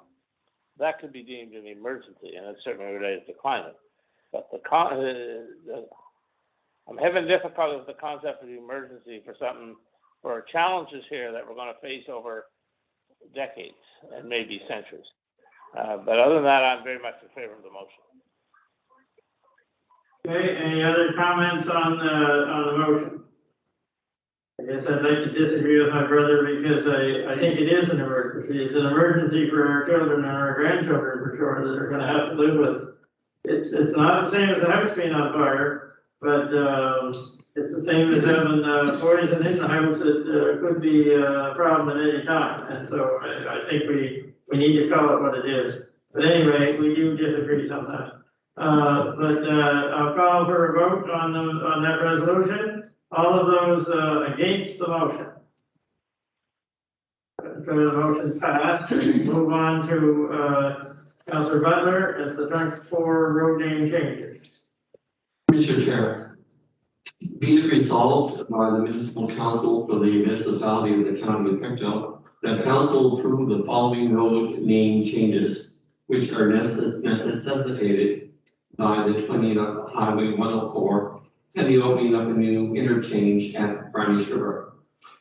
that could be deemed an emergency, and it's certainly related to climate. But I'm having difficulty with the concept of emergency for challenges here that we're going to face over decades and maybe centuries. But other than that, I'm very much in favor of the motion. Okay, any other comments on the motion? I guess I'd like to disagree with my brother because I think it is an emergency. It's an emergency for our children and our grandchildren for sure that are going to have to live with. It's not the same as the house being on fire, but it's the same as having poison in the house that could be a problem at any time. And so I think we need to call it what it is. But anyway, we do disagree sometimes. But I'll call for a vote on that resolution. All of those against the motion? So the motion passed. Move on to Councilor Butler as the next 4 road name changes. Mr. Chair, be it resolved by the Municipal Council for the municipality of the county of Pictou that council approve the following road name changes, which are necessitated by the twinning of Highway 104 and the opening of a new interchange at Brownish River.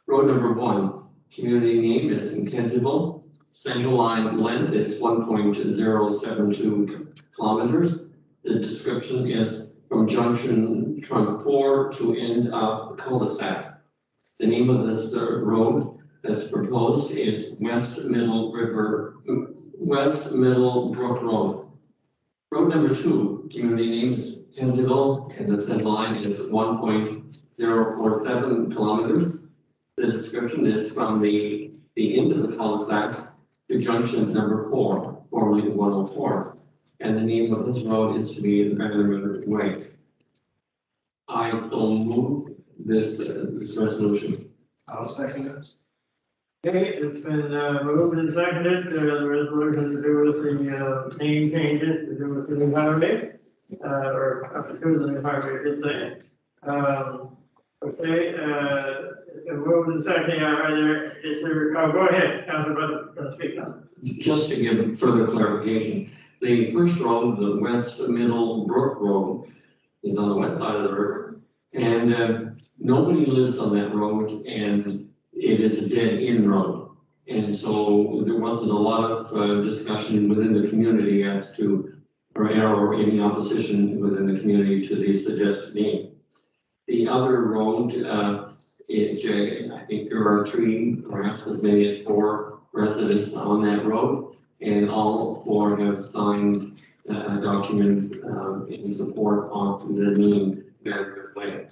Road number 1, community name is Inkensible. Central line length is 1.072 kilometers. The description is from junction trunk 4 to end of cul-de-sac. The name of this road as proposed is West Middlebrook Road. Road number 2, community name is Kensible, and the center line is 1.047 kilometers. The description is from the end of the cul-de-sac to junction number 4, formerly 104. And the name of this road is to be the River Way. I will move this resolution. I'll second it. Okay, it's been moved and seconded, the resolution to do with the name changes, to do with the new highway, or up to the new highway, I should say. Okay, it's been moved and seconded, is there, oh, go ahead, Councilor Butler, going to speak on it. Just to give further clarification, the first road, the West Middlebrook Road, is on the west side of the river, and nobody lives on that road, and it is a dead-end road. And so there wasn't a lot of discussion within the community as to, or any opposition within the community to the suggested name. The other road, I think there are 3, perhaps as many as 4 residents on that road, and all 4 have signed a document in support of the name River Way.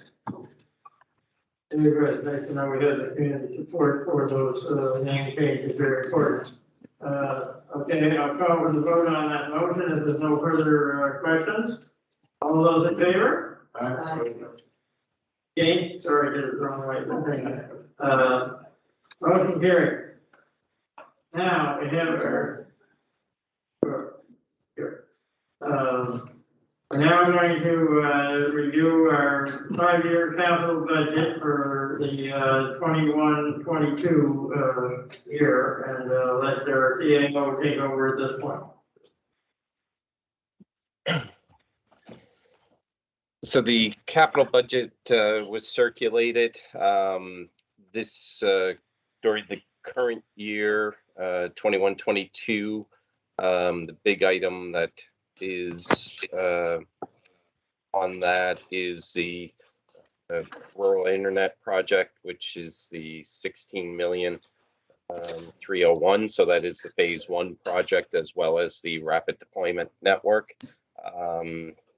Very good, nice to know we have the community support for those name changes, very important. Okay, I'll call for the vote on that motion if there's no further questions. All those in favor? Okay, sorry, I did it the wrong way. Motion carried. Now, we have our, we're now going to review our 5-year capital budget for the 21-22 year, and let our CAO take over at this point. So the capital budget was circulated this during the current year, 21-22. The big item that is on that is the rural internet project, which is the 16,301,000. So that is the phase 1 project, as well as the rapid deployment network.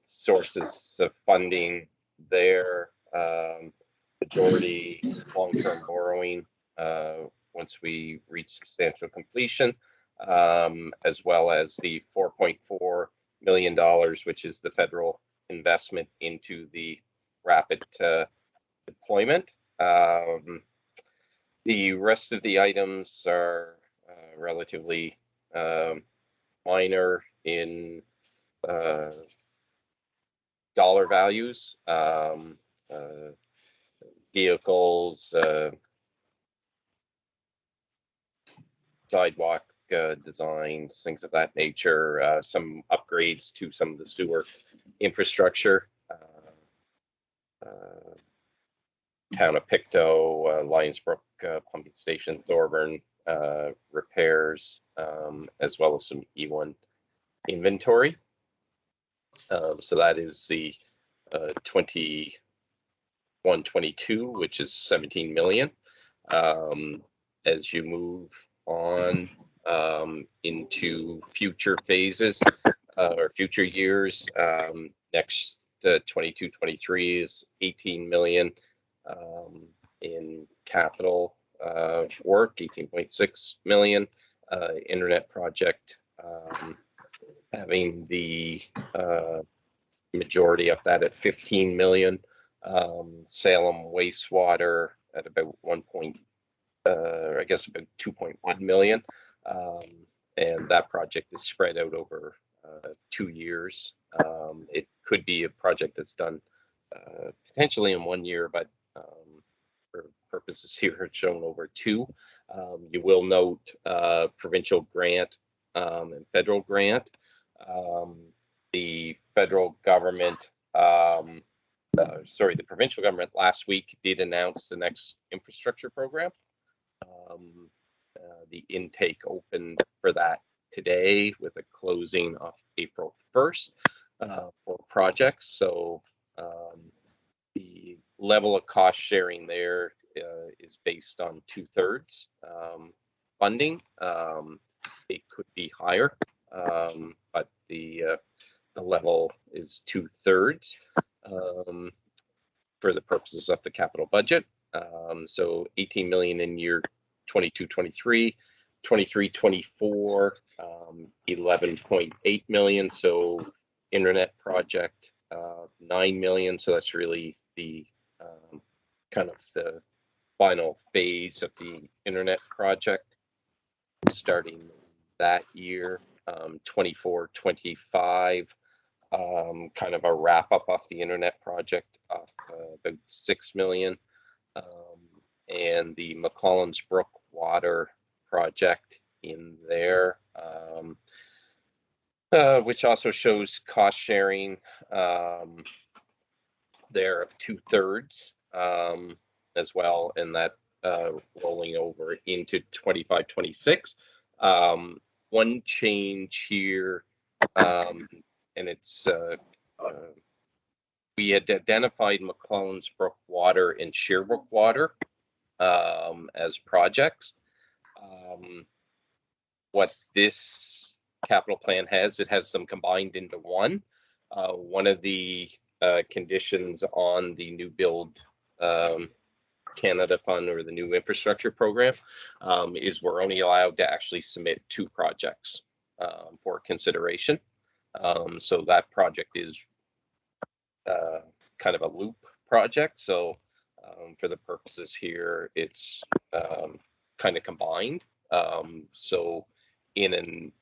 Sources of funding there, majority long-term borrowing once we reach substantial completion, as well as the $4.4 million, which is the federal investment into the rapid deployment. The rest of the items are relatively minor in dollar values, vehicles, sidewalk designs, things of that nature, some upgrades to some of the sewer infrastructure, town of Pictou, Lionsbrook pumping station, Thorburn repairs, as well as some E1 inventory. So that is the 21-22, which is 17 million. As you move on into future phases or future years, next 22-23 is 18 million in capital work, 18.6 million. Internet project having the majority of that at 15 million. Salem wastewater at about about 2.1 million. And that project is spread out over 2 years. It could be a project that's done potentially in 1 year, but for purposes here, it's shown over 2. You will note provincial grant and federal grant. The federal government, the provincial government last week did announce the next infrastructure program. The intake opened for that today with a closing of April 1st for projects. So the level of cost sharing there is based on 2/3 funding. It could be higher, but the level is 2/3 for the purposes of the capital budget. So 18 million in year 22-23, 23-24, 11.8 million. So internet project 9 million. So that's really the kind of the final phase of the internet project starting that year. 24-25, kind of a wrap up of the internet project of about 6 million. And the McClellan's Brook water project in there, which also shows cost sharing there of 2/3 as well, and that rolling over into 25-26. One change here, and it's we had identified McClellan's Brook water and Sherbrooke water as projects. What this capital plan has, it has them combined into one. One of the conditions on the new build Canada Fund or the new infrastructure program is we're only allowed to actually submit 2 projects for consideration. So that project is kind of a loop project. So for the purposes here, it's kind of combined. So in an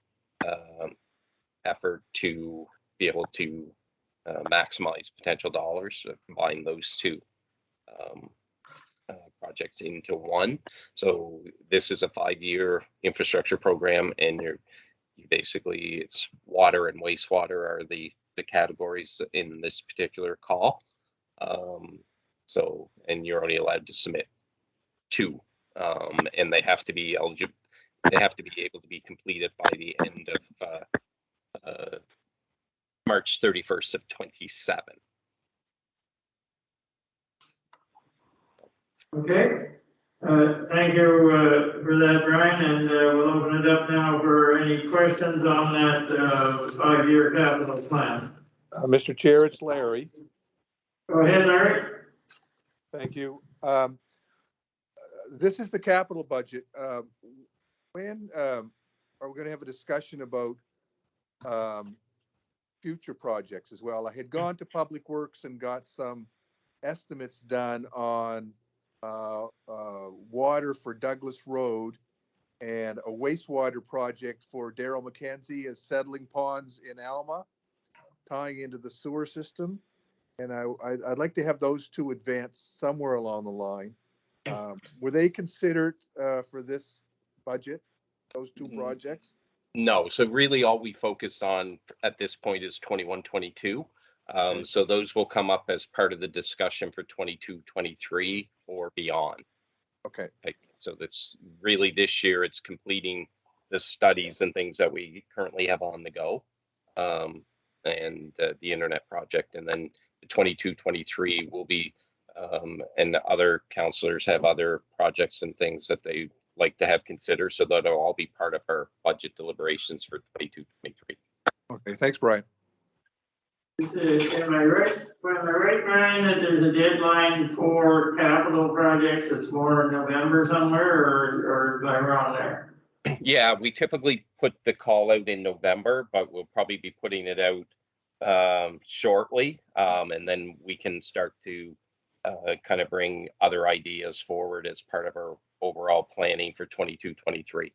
effort to be able to maximize potential dollars, combine those 2 projects into one. So this is a 5-year infrastructure program, and you basically, it's water and wastewater are the categories in this particular call. So, and you're only allowed to submit 2, and they have to be eligible. They have to be able to be completed by the end of March 31st of 27. Okay, thank you for that, Brian, and we'll open it up now for any questions on that 5-year capital plan. Mr. Chair, it's Larry. Go ahead, Larry. Thank you. This is the capital budget. When are we going to have a discussion about future projects as well? I had gone to Public Works and got some estimates done on water for Douglas Road and a wastewater project for Darrell McKenzie as settling ponds in Alma, tying into the sewer system. And I'd like to have those 2 advance somewhere along the line. Were they considered for this budget, those 2 projects? No, so really all we focused on at this point is 21-22. Okay. So those will come up as part of the discussion for 22-23 or beyond. Okay. So that's really this year, it's completing the studies and things that we currently have on the go, and the internet project, and then the 22-23 will be, and other counselors have other projects and things that they like to have considered, so that'll all be part of our budget deliberations for 22-23. Okay, thanks, Brian. Am I right, Brian, that there's a deadline for capital projects that's more in November somewhere, or am I wrong there? Yeah, we typically put the call out in November, but we'll probably be putting it out shortly, and then we can start to kind of bring other ideas forward as part of our overall planning for 22-23.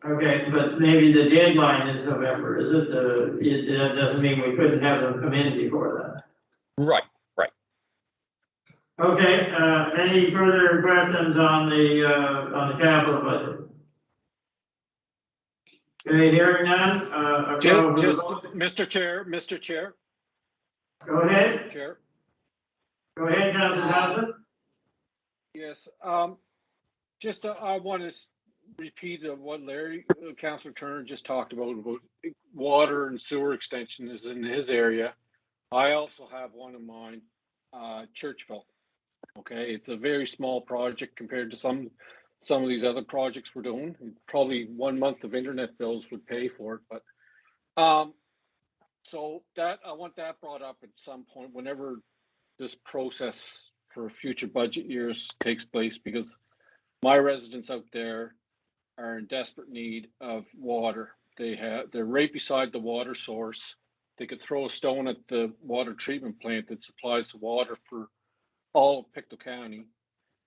Okay, but maybe the deadline is November, is it? That doesn't mean we couldn't have them come in before that. Right. Okay, any further questions on the capital budget? Okay, hearing none, a call for the Just, vote. Mr. Chair, Go ahead, Chair. go ahead, Councilor Johnson. Yes, just, I want to repeat what Larry, Councilor Turner just talked about water and sewer extension is in his area. I also have one in mind, Churchville. Okay, it's a very small project compared to some of these other projects we're doing. Probably 1 month of internet bills would pay for it, but so that I want that brought up at some point whenever this process for future budget years takes place, because my residents out there are in desperate need of water. They're right beside the water source. They could throw a stone at the water treatment plant that supplies the water for all of Pictou County,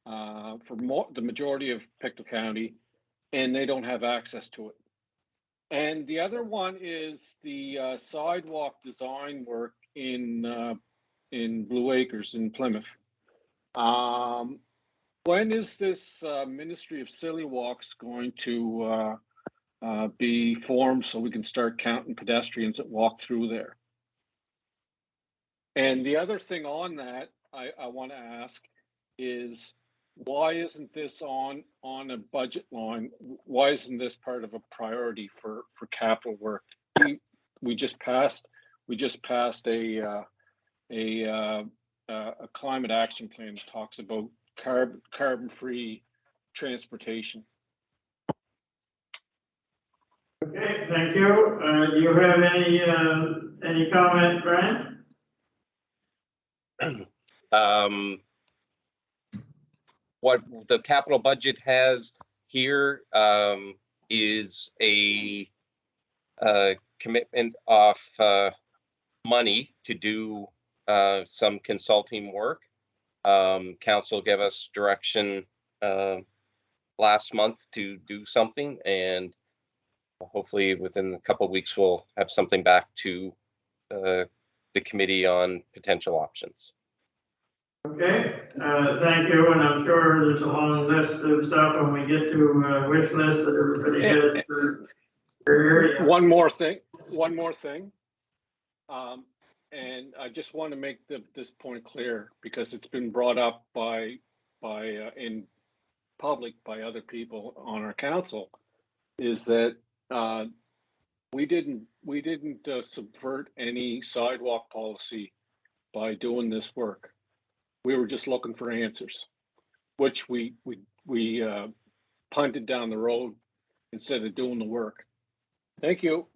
the majority of Pictou County, and they don't have access to it. And the other one is the sidewalk design work in Blue Acres in Plymouth. When is this Ministry of Silly Walks going to be formed so we can start counting pedestrians that walk through there? And the other thing on that, I want to ask is, why isn't this on a budget line? Why isn't this part of a priority for capital work? We just passed a climate action plan that talks about carbon-free transportation. Okay, thank you. Do you have any comment, Brian? What the capital budget has here is a commitment of money to do some consulting work. Council gave us direction last month to do something, and hopefully within a couple of weeks we'll have something back to the committee on potential options. Okay, thank you, and I'm sure there's a long list of stuff when we get to wish list that everybody has for area. One more thing. And I just want to make this point clear because it's been brought up by in public by other people on our council, is that we didn't subvert any sidewalk policy by doing this work. We were just looking for answers, which we punted down the road instead of doing the work. Thank you.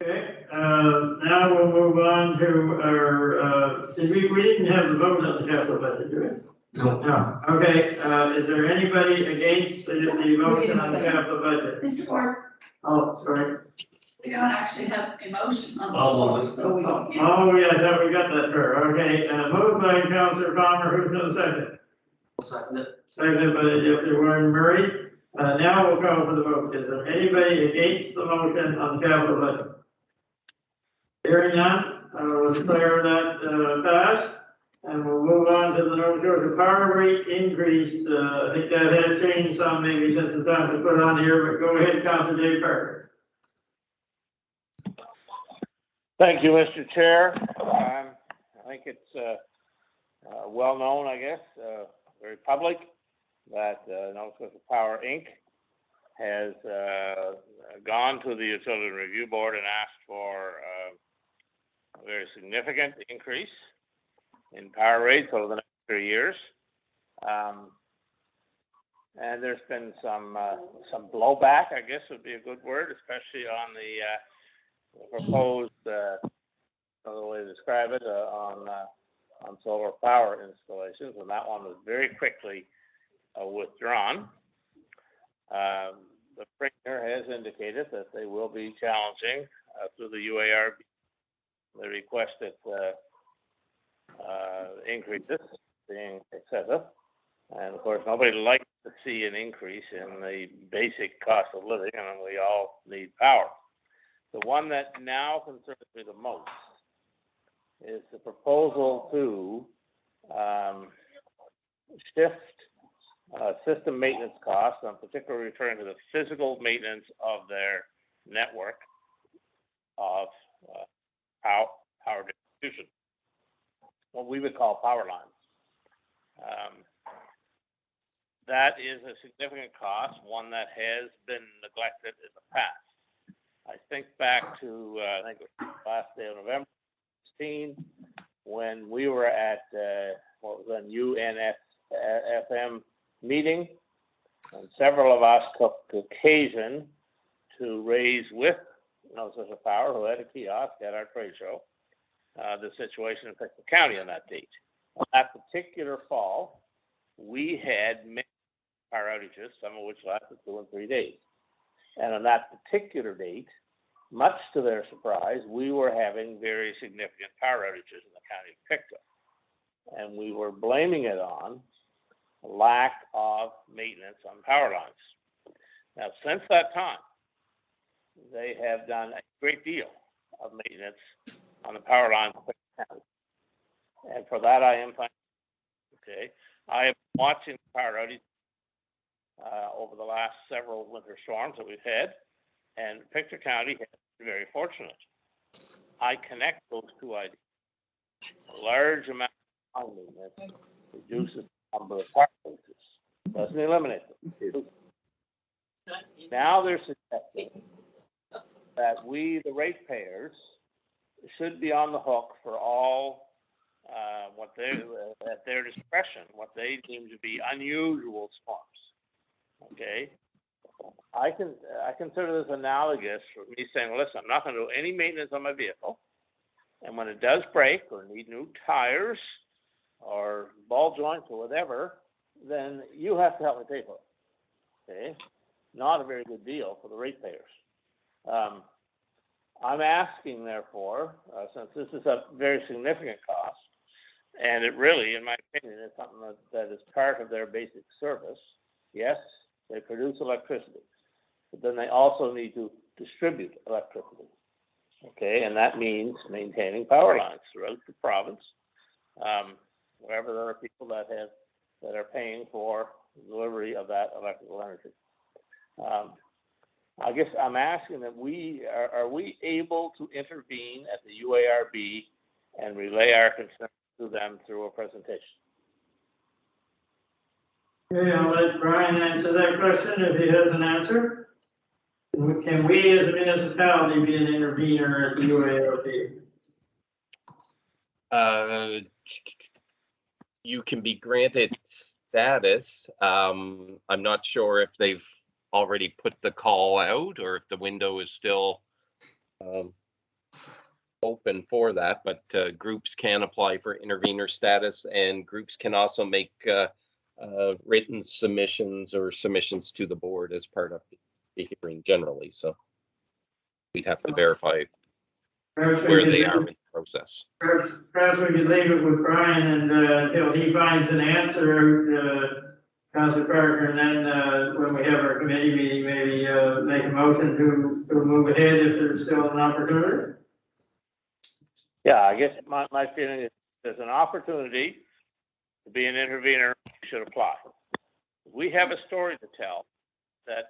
Okay, now we'll move on to our, we didn't have the vote on the capital budget, do we? No. No. Okay, is there anybody against the motion on the capital budget? Mr. Ward, Oh, sorry. we don't actually have a motion on the Oh, floor, so we don't. Oh, yeah, I thought we got that far. Okay, moved by Councilor Palmer, who's going to second? Second it. Seconded by Deputy Warden Murray. Now we'll call for the vote. Is there anybody against the motion on the capital budget? Hearing none, we'll declare that passed, and we'll move on to the Nova Scotia power rate increase. I think that had changed some maybe since the time to put on here, but go ahead, Councilor Dave Parker. Thank you, Mr. Chair. I think it's well known, I guess, very public, that Nova Scotia Power Inc. has gone to the Utility Review Board and asked for a very significant increase in power rates over the next 3 years. And there's been some blowback, I guess would be a good word, especially on the proposed, another way to describe it, on solar power installations, and that one was very quickly withdrawn. The Premier has indicated that they will be challenging through the UARB the requested increases being excessive. And of course, nobody likes to see an increase in the basic cost of living, and we all need power. The one that now concerns me the most is the proposal to shift system maintenance costs. I'm particularly referring to the physical maintenance of their network of power distribution, what we would call power lines. That is a significant cost, one that has been neglected in the past. I think back to, I think it was the last day of November 16, when we were at what was an UNFM meeting, and several of us took occasion to raise with Such a Power, who had a kiosk at our trade show, the situation in Pictou County on that date. On that particular fall, we had many power outages, some of which lasted 2 and 3 days. And on that particular date, much to their surprise, we were having very significant power outages in the county of Pictou. And we were blaming it on lack of maintenance on power lines. Now, since that time, they have done a great deal of maintenance on the power lines of Pictou County. And for that, I am thankful. Okay, I have been watching the power outages over the last several winter storms that we've had, and Pictou County has been very fortunate. I connect those two ideas. A large amount of maintenance reduces the number of power outages, doesn't eliminate them. Now they're suggesting that we, the ratepayers, should be on the hook for all what they, at their discretion, what they deem to be unusual storms. Okay, I consider this analogous for me saying, well, listen, I'm not going to do any maintenance on my vehicle, and when it does break or need new tires or ball joints or whatever, then you have to help me pay for it. Okay, not a very good deal for the ratepayers. I'm asking, therefore, since this is a very significant cost, and it really, in my opinion, is something that is part of their basic service. Yes, they produce electricity, but then they also need to distribute electricity. Okay, and that means maintaining power lines throughout the province, wherever there are people that are paying for delivery of that electrical energy. I guess I'm asking that are we able to intervene at the UARB and relay our concerns to them through a presentation? Okay, I'll let Brian answer that question if he has an answer. Can we as a municipality be an intervener at the UARB? You can be granted status. I'm not sure if they've already put the call out or if the window is still open for that, but groups can apply for intervener status, and groups can also make written submissions or submissions to the board as part of the hearing generally. So we'd have to verify where they are in the process. Perhaps we could leave it with Brian and until he finds an answer, Councilor Parker, and then when we have our committee meeting, maybe make a motion to move ahead if there's still an opportunity. Yeah, I guess my feeling is there's an opportunity to be an intervener, you should apply. We have a story to tell, that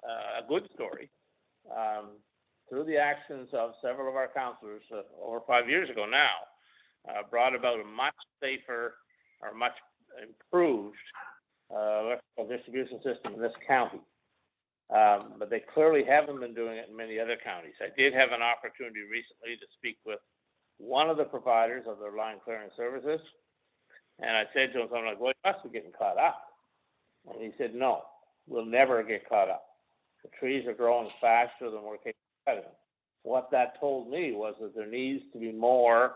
a good story, through the actions of several of our councillors over 5 years ago now, brought about a much safer or much improved electrical distribution system in this county. But they clearly haven't been doing it in many other counties. I did have an opportunity recently to speak with one of the providers of their line clearing services, and I said to him, I'm like, well, you must be getting caught up. And he said, no, we'll never get caught up. The trees are growing faster than we're capable of cutting. What that told me was that there needs to be more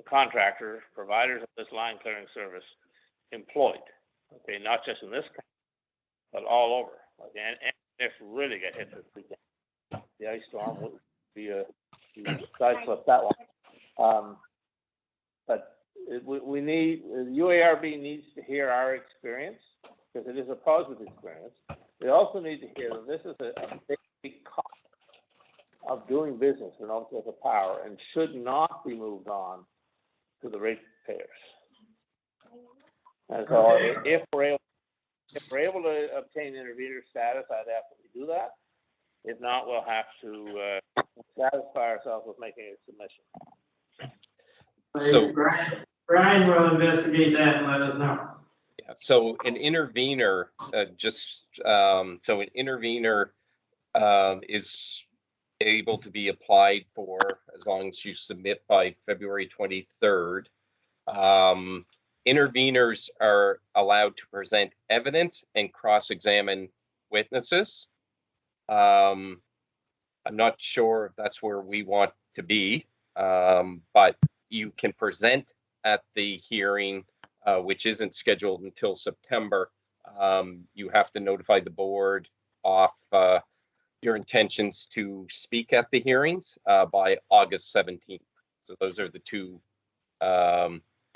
contractors, providers of this line clearing service employed. Okay, not just in this country, but all over. And it's really got hit this weekend. The ice storm would be a sideslipped that one. But we need, the UARB needs to hear our experience, because it is a positive experience. They also need to hear that this is a big cost of doing business in Nova Scotia Power and should not be moved on to the ratepayers. And so if we're able to obtain intervener status, I'd absolutely do that. If not, we'll have to satisfy ourselves with making a submission. So Brian will investigate that and let us know. yeah, so an intervener, so an intervener is able to be applied for as long as you submit by February 23rd. Interveners are allowed to present evidence and cross-examine witnesses. I'm not sure if that's where we want to be, but you can present at the hearing, which isn't scheduled until September. You have to notify the board of your intentions to speak at the hearings by August 17th. So those are the two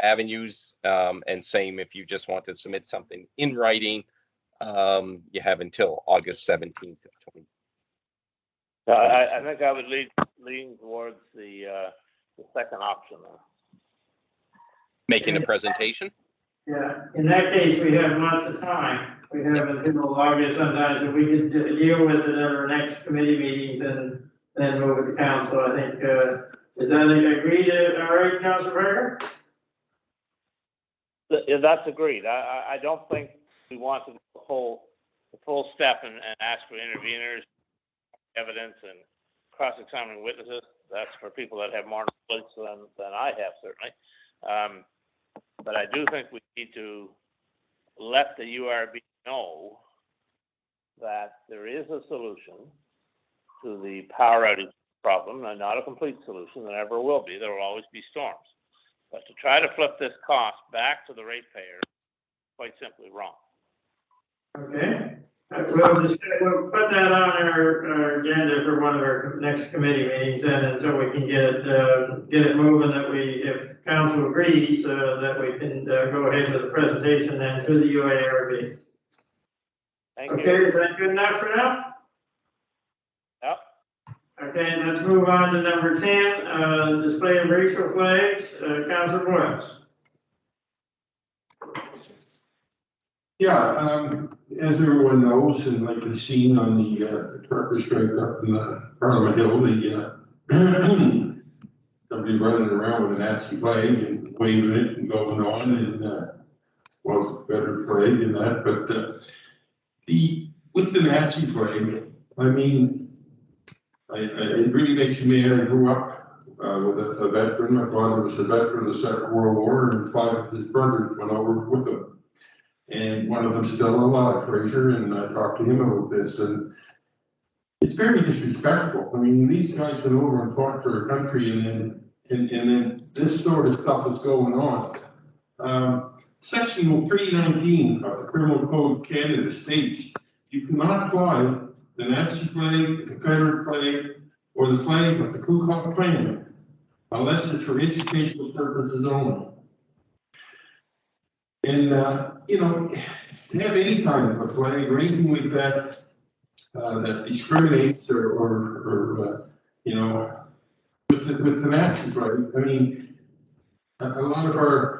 avenues, and same if you just want to submit something in writing, you have until August 17th. I think I would lean towards the second option there. Making a presentation? Yeah, in that case, we have lots of time. We have until August sometimes, if we could deal with it at our next committee meetings and then move it to council, I think, is that agreed, all right, Councilor Berger? That's agreed. I don't think we want to go the full step and ask for interveners, evidence, and cross-examining witnesses. That's for people that have more knowledge than I have, certainly. But I do think we need to let the URB know that there is a solution to the power outage problem, and not a complete solution. There never will be. There will always be storms. But to try to flip this cost back to the ratepayer is quite simply wrong. Okay. We'll put that on our agenda for one of our next committee meetings, and so we can get it moving. That if council agrees, that we can go ahead with the presentation then to the UARB. Thank you. Okay, is that good enough for now? Yep. Okay, let's move on to number 10, display of racial flags. Councilor Boyles. Yeah, as everyone knows, and like the scene on the trucker strike up in the Parliament Hill, somebody running around with a Nazi flag and waving it and going on, and well, it's a better flag than that, but with the Nazi flag, I mean, it really makes me mad. I grew up with a veteran. My father was a veteran of the Second World War, and 5 of his brothers went over with him. And one of them still alive, Fraser, and I talked to him about this, and it's very disrespectful. I mean, these guys went over and fought for our country, and then this sort of stuff is going on. Section 319 of the Criminal Code Canada states you cannot fly the Nazi flag, the Confederate flag, or the flag of the Ku Klux Klan unless it's for educational purposes only. And, to have any kind of a flag or anything like that, that discriminates or with the Nazi flag, I mean, a lot of our,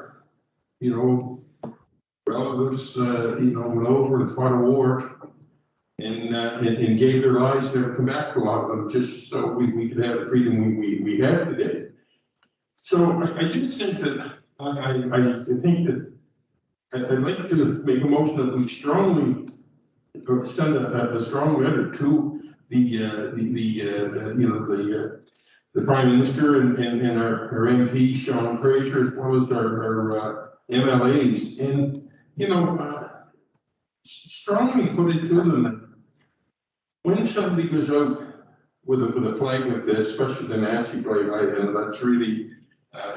relatives, went over and fought a war and gave their lives, never come back to a lot of them, just so we could have the freedom we have today. So I just think that, I think that I'd like to make a motion that we strongly send a strong letter to the Prime Minister and our MP, Sean Fraser, as well as our MLAs, and strongly put it to them that when somebody goes out with a flag like this, especially the Nazi flag, and that's really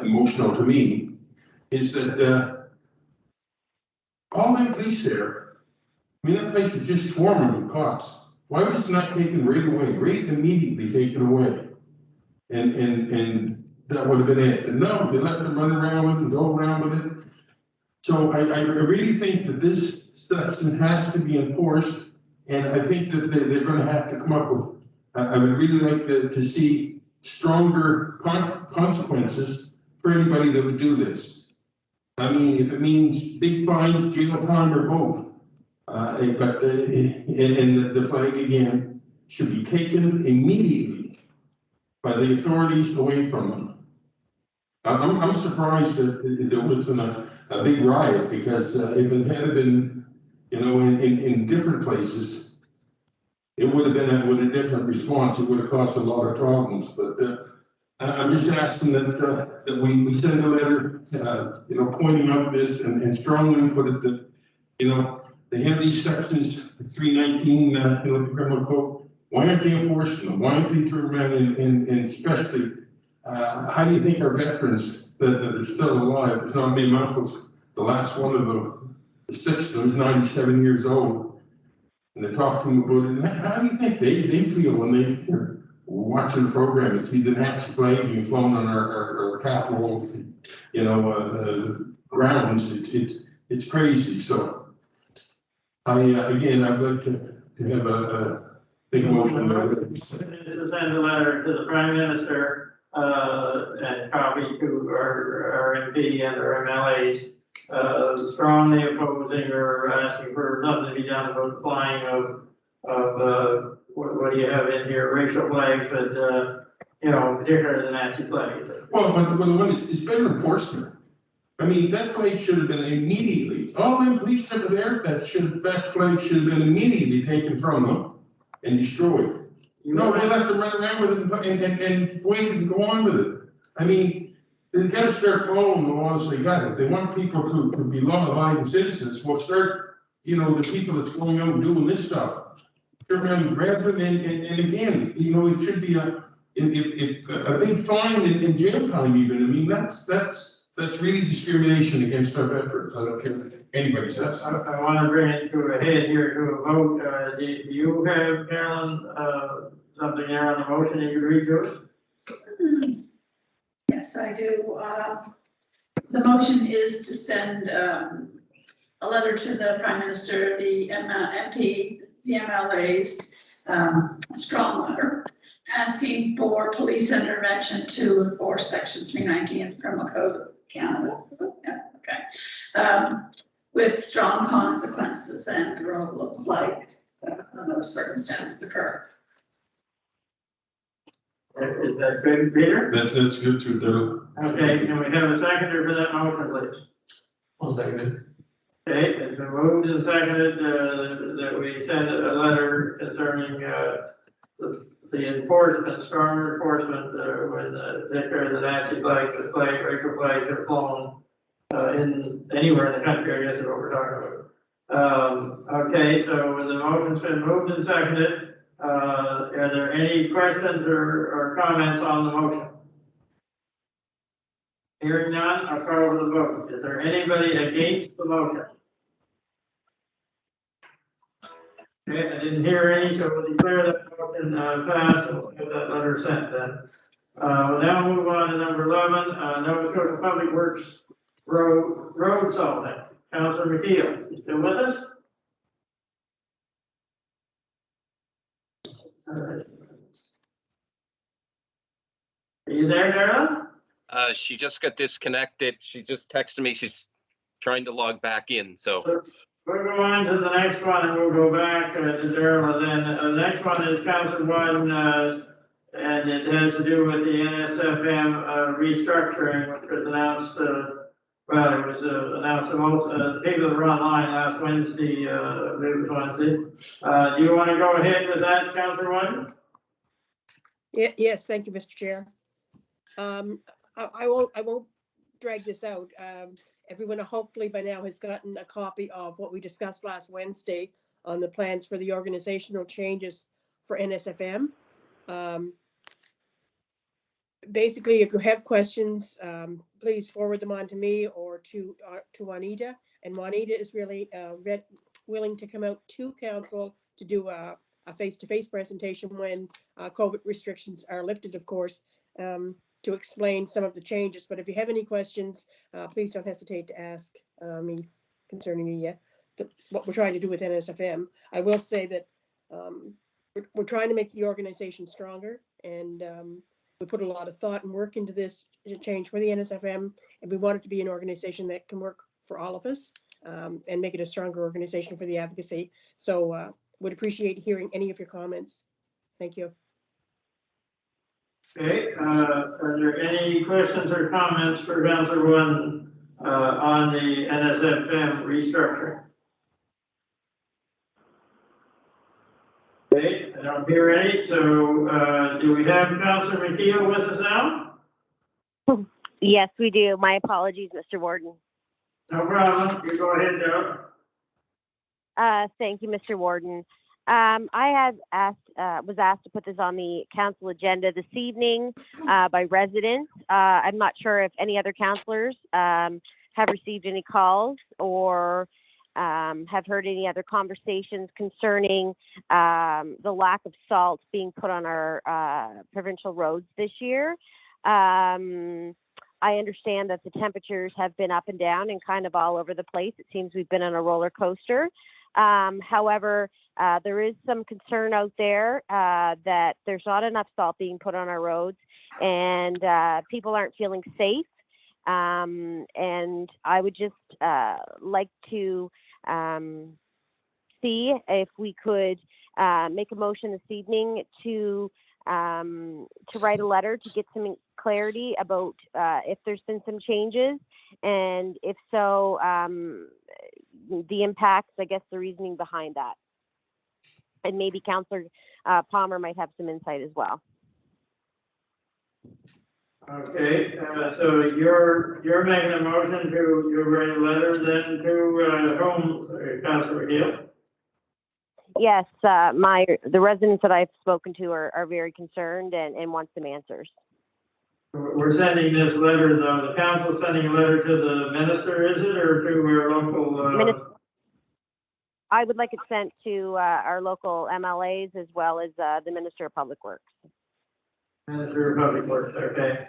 emotional to me, is that all that police there, I mean, that place is just swarming with cops. Why was it not taken right away, right immediately taken away? And that would have been it. And no, they let them run around with it, go around with it. So I really think that this section has to be enforced, and I think that they're gonna have to come up with, I would really like to see stronger consequences for anybody that would do this. I mean, if it means big fines, jail time, or both. But the flag again should be taken immediately by the authorities away from them. I'm surprised that there wasn't a big riot, because if it had been, you know, in different places, it would have been with a different response. It would have caused a lot of problems. But I'm just asking that we send a letter, you know, pointing out this and strongly put it that, you know, they have these sections, 319, you know, the criminal code. Why aren't they enforcing them? Why aren't they turning around and especially, how do you think our veterans that are still alive, it's not me, my uncle's the last one of the six, who's 97 years old, and they're talking about it, and how do you think they feel when they're watching the program? It's the Nazi flag being flown on our capital, you know, grounds. It's crazy. So again, I'd like to have a big motion. To send a letter to the Prime Minister, and copy to our MP and our MLAs, strongly opposing or asking for nothing to be done about the flying of what do you have in here, racial flags, but, you know, particularly the Nazi flag. Well, but it's better enforcement. I mean, that flag should have been immediately, all the police that were there, that flag should have been immediately taken from them and destroyed. No, they let them run around with it and wait and go on with it. I mean, they gotta start following the laws they got. If they want people to be law-abiding citizens, well, start, you know, the people that's going out and doing this stuff, turn around and grab them, and again, you know, it should be a big fine and jail time even. I mean, that's really discrimination against our veterans. I don't care what anybody says. I want to bring it to a head here to a vote. Do you have, Carolyn, something there on the motion that you read to us? Yes, I do. The motion is to send a letter to the Prime Minister, the MP, the MLAs, a strong letter, asking for police intervention to enforce Section 319 of the Criminal Code of Canada. Yeah, okay. With strong consequences and the role of like when those circumstances occur. Is that good, Peter? That's good to do. Okay, can we have a seconder for that motion, please? I'll second it. Okay, it's been moved and seconded, that we send a letter concerning, the enforcement, stronger enforcement, when the Nazi flag, the flag, racial flags are flown, in anywhere in the country, I guess is what we're talking about. Okay, so the motion's been moved and seconded. Are there any questions or comments on the motion? Hearing none, I'll call for the vote. Is there anybody against the motion? Okay, I didn't hear any, so we'll declare that motion passed, and we'll get that letter sent then. We'll now move on to number 11, Nova Scotia Public Works road salting. Councillor McKeel, you still with us? Are you there, Darrell? She just got disconnected. She just texted me. She's trying to log back in, so. We'll go on to the next one, and we'll go back to Darrell, and then the next one is Council 1, and it has to do with the NSFM restructuring, which was announced, well, it was announced to most people that were online last Wednesday, I believe it was Wednesday. Do you want to go ahead with that, Council 1? Yes, thank you, Mr. Chair. I won't drag this out. Everyone hopefully by now has gotten a copy of what we discussed last Wednesday on the plans for the organizational changes for NSFM. Basically, if you have questions, please forward them on to me or to Juanita. And Juanita is really willing to come out to council to do a face-to-face presentation when COVID restrictions are lifted, of course, to explain some of the changes. But if you have any questions, please don't hesitate to ask me concerning what we're trying to do with NSFM. I will say that we're trying to make the organization stronger, and we put a lot of thought and work into this change for the NSFM, and we want it to be an organization that can work for all of us and make it a stronger organization for the advocacy. So would appreciate hearing any of your comments. Thank you. Okay, are there any questions or comments for Councillor Wynn on the NSFM restructuring? Okay, I don't hear any, so do we have Councillor McKeel with us now? Yes, we do. My apologies, Mr. Warden. No problem, you go ahead, Joe. Thank you, Mr. Warden. I was asked to put this on the council agenda this evening by residents. I'm not sure if any other councillors have received any calls or have heard any other conversations concerning the lack of salt being put on our provincial roads this year. I understand that the temperatures have been up and down and kind of all over the place. It seems we've been on a roller coaster. However, there is some concern out there that there's not enough salt being put on our roads, and people aren't feeling safe. And I would just like to see if we could make a motion this evening to write a letter to get some clarity about if there's been some changes, and if so, the impacts, I guess the reasoning behind that. And maybe Councillor Palmer might have some insight as well. Okay, so you're making a motion to write a letter then to whom, Councillor McKeel? Yes, the residents that I've spoken to are very concerned and want some answers. We're sending this letter, though, the council sending a letter to the minister, is it, or to our local? I would like it sent to our local MLAs as well as the Minister of Public Works. Minister of Public Works, okay.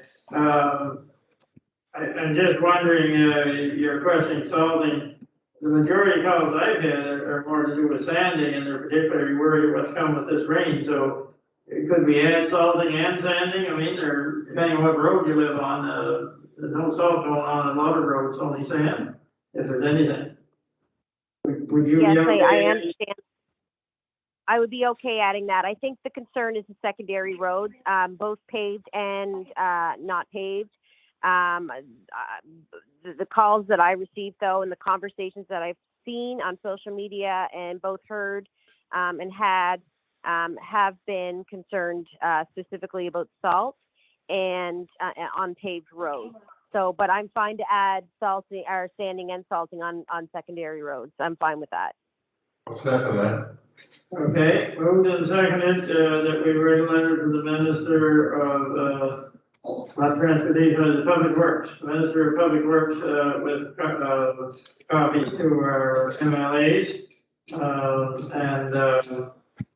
I'm just wondering, your question salting, the majority of calls I've had are more to do with sanding, and they're particularly worried what's come with this rain, so could we add salting and sanding? I mean, or depending on what road you live on, there's no salt going on a lot of roads, only sand, if there's anything. Would you? Yes, be okay? I understand. I would be okay adding that. I think the concern is the secondary roads, both paved and not paved. The calls that I received, though, and the conversations that I've seen on social media and both heard and had have been concerned specifically about salt and on paved roads. So, but I'm fine to add salting or sanding and salting on secondary roads. I'm fine with that. I'll second that. Okay, moved and seconded that we write a letter to the Minister of not Transportation, the Public Works, Minister of Public Works with copies to our MLAs.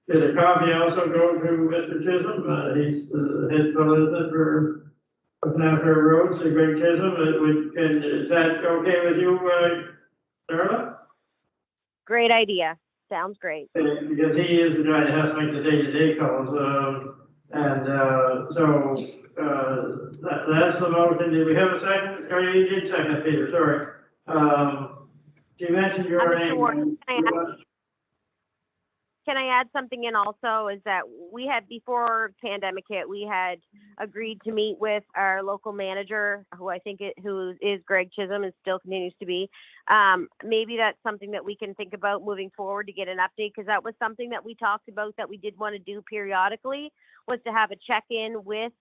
Did a copy also go to Mr. Chisholm? He's the head solicitor for looking after our roads, so Greg Chisholm. Is that okay with you, Darla? Great idea. Sounds great. Because he is the guy that has to make the day-to-day calls, that's the motion. Did we have a second? Or you did second, Peter, sorry. You mentioned your name. Can I add something in also, is that we had, before pandemic hit, we had agreed to meet with our local manager, who is Greg Chisholm and still continues to be. Maybe that's something that we can think about moving forward to get an update, because that was something that we talked about that we did want to do periodically, was to have a check-in with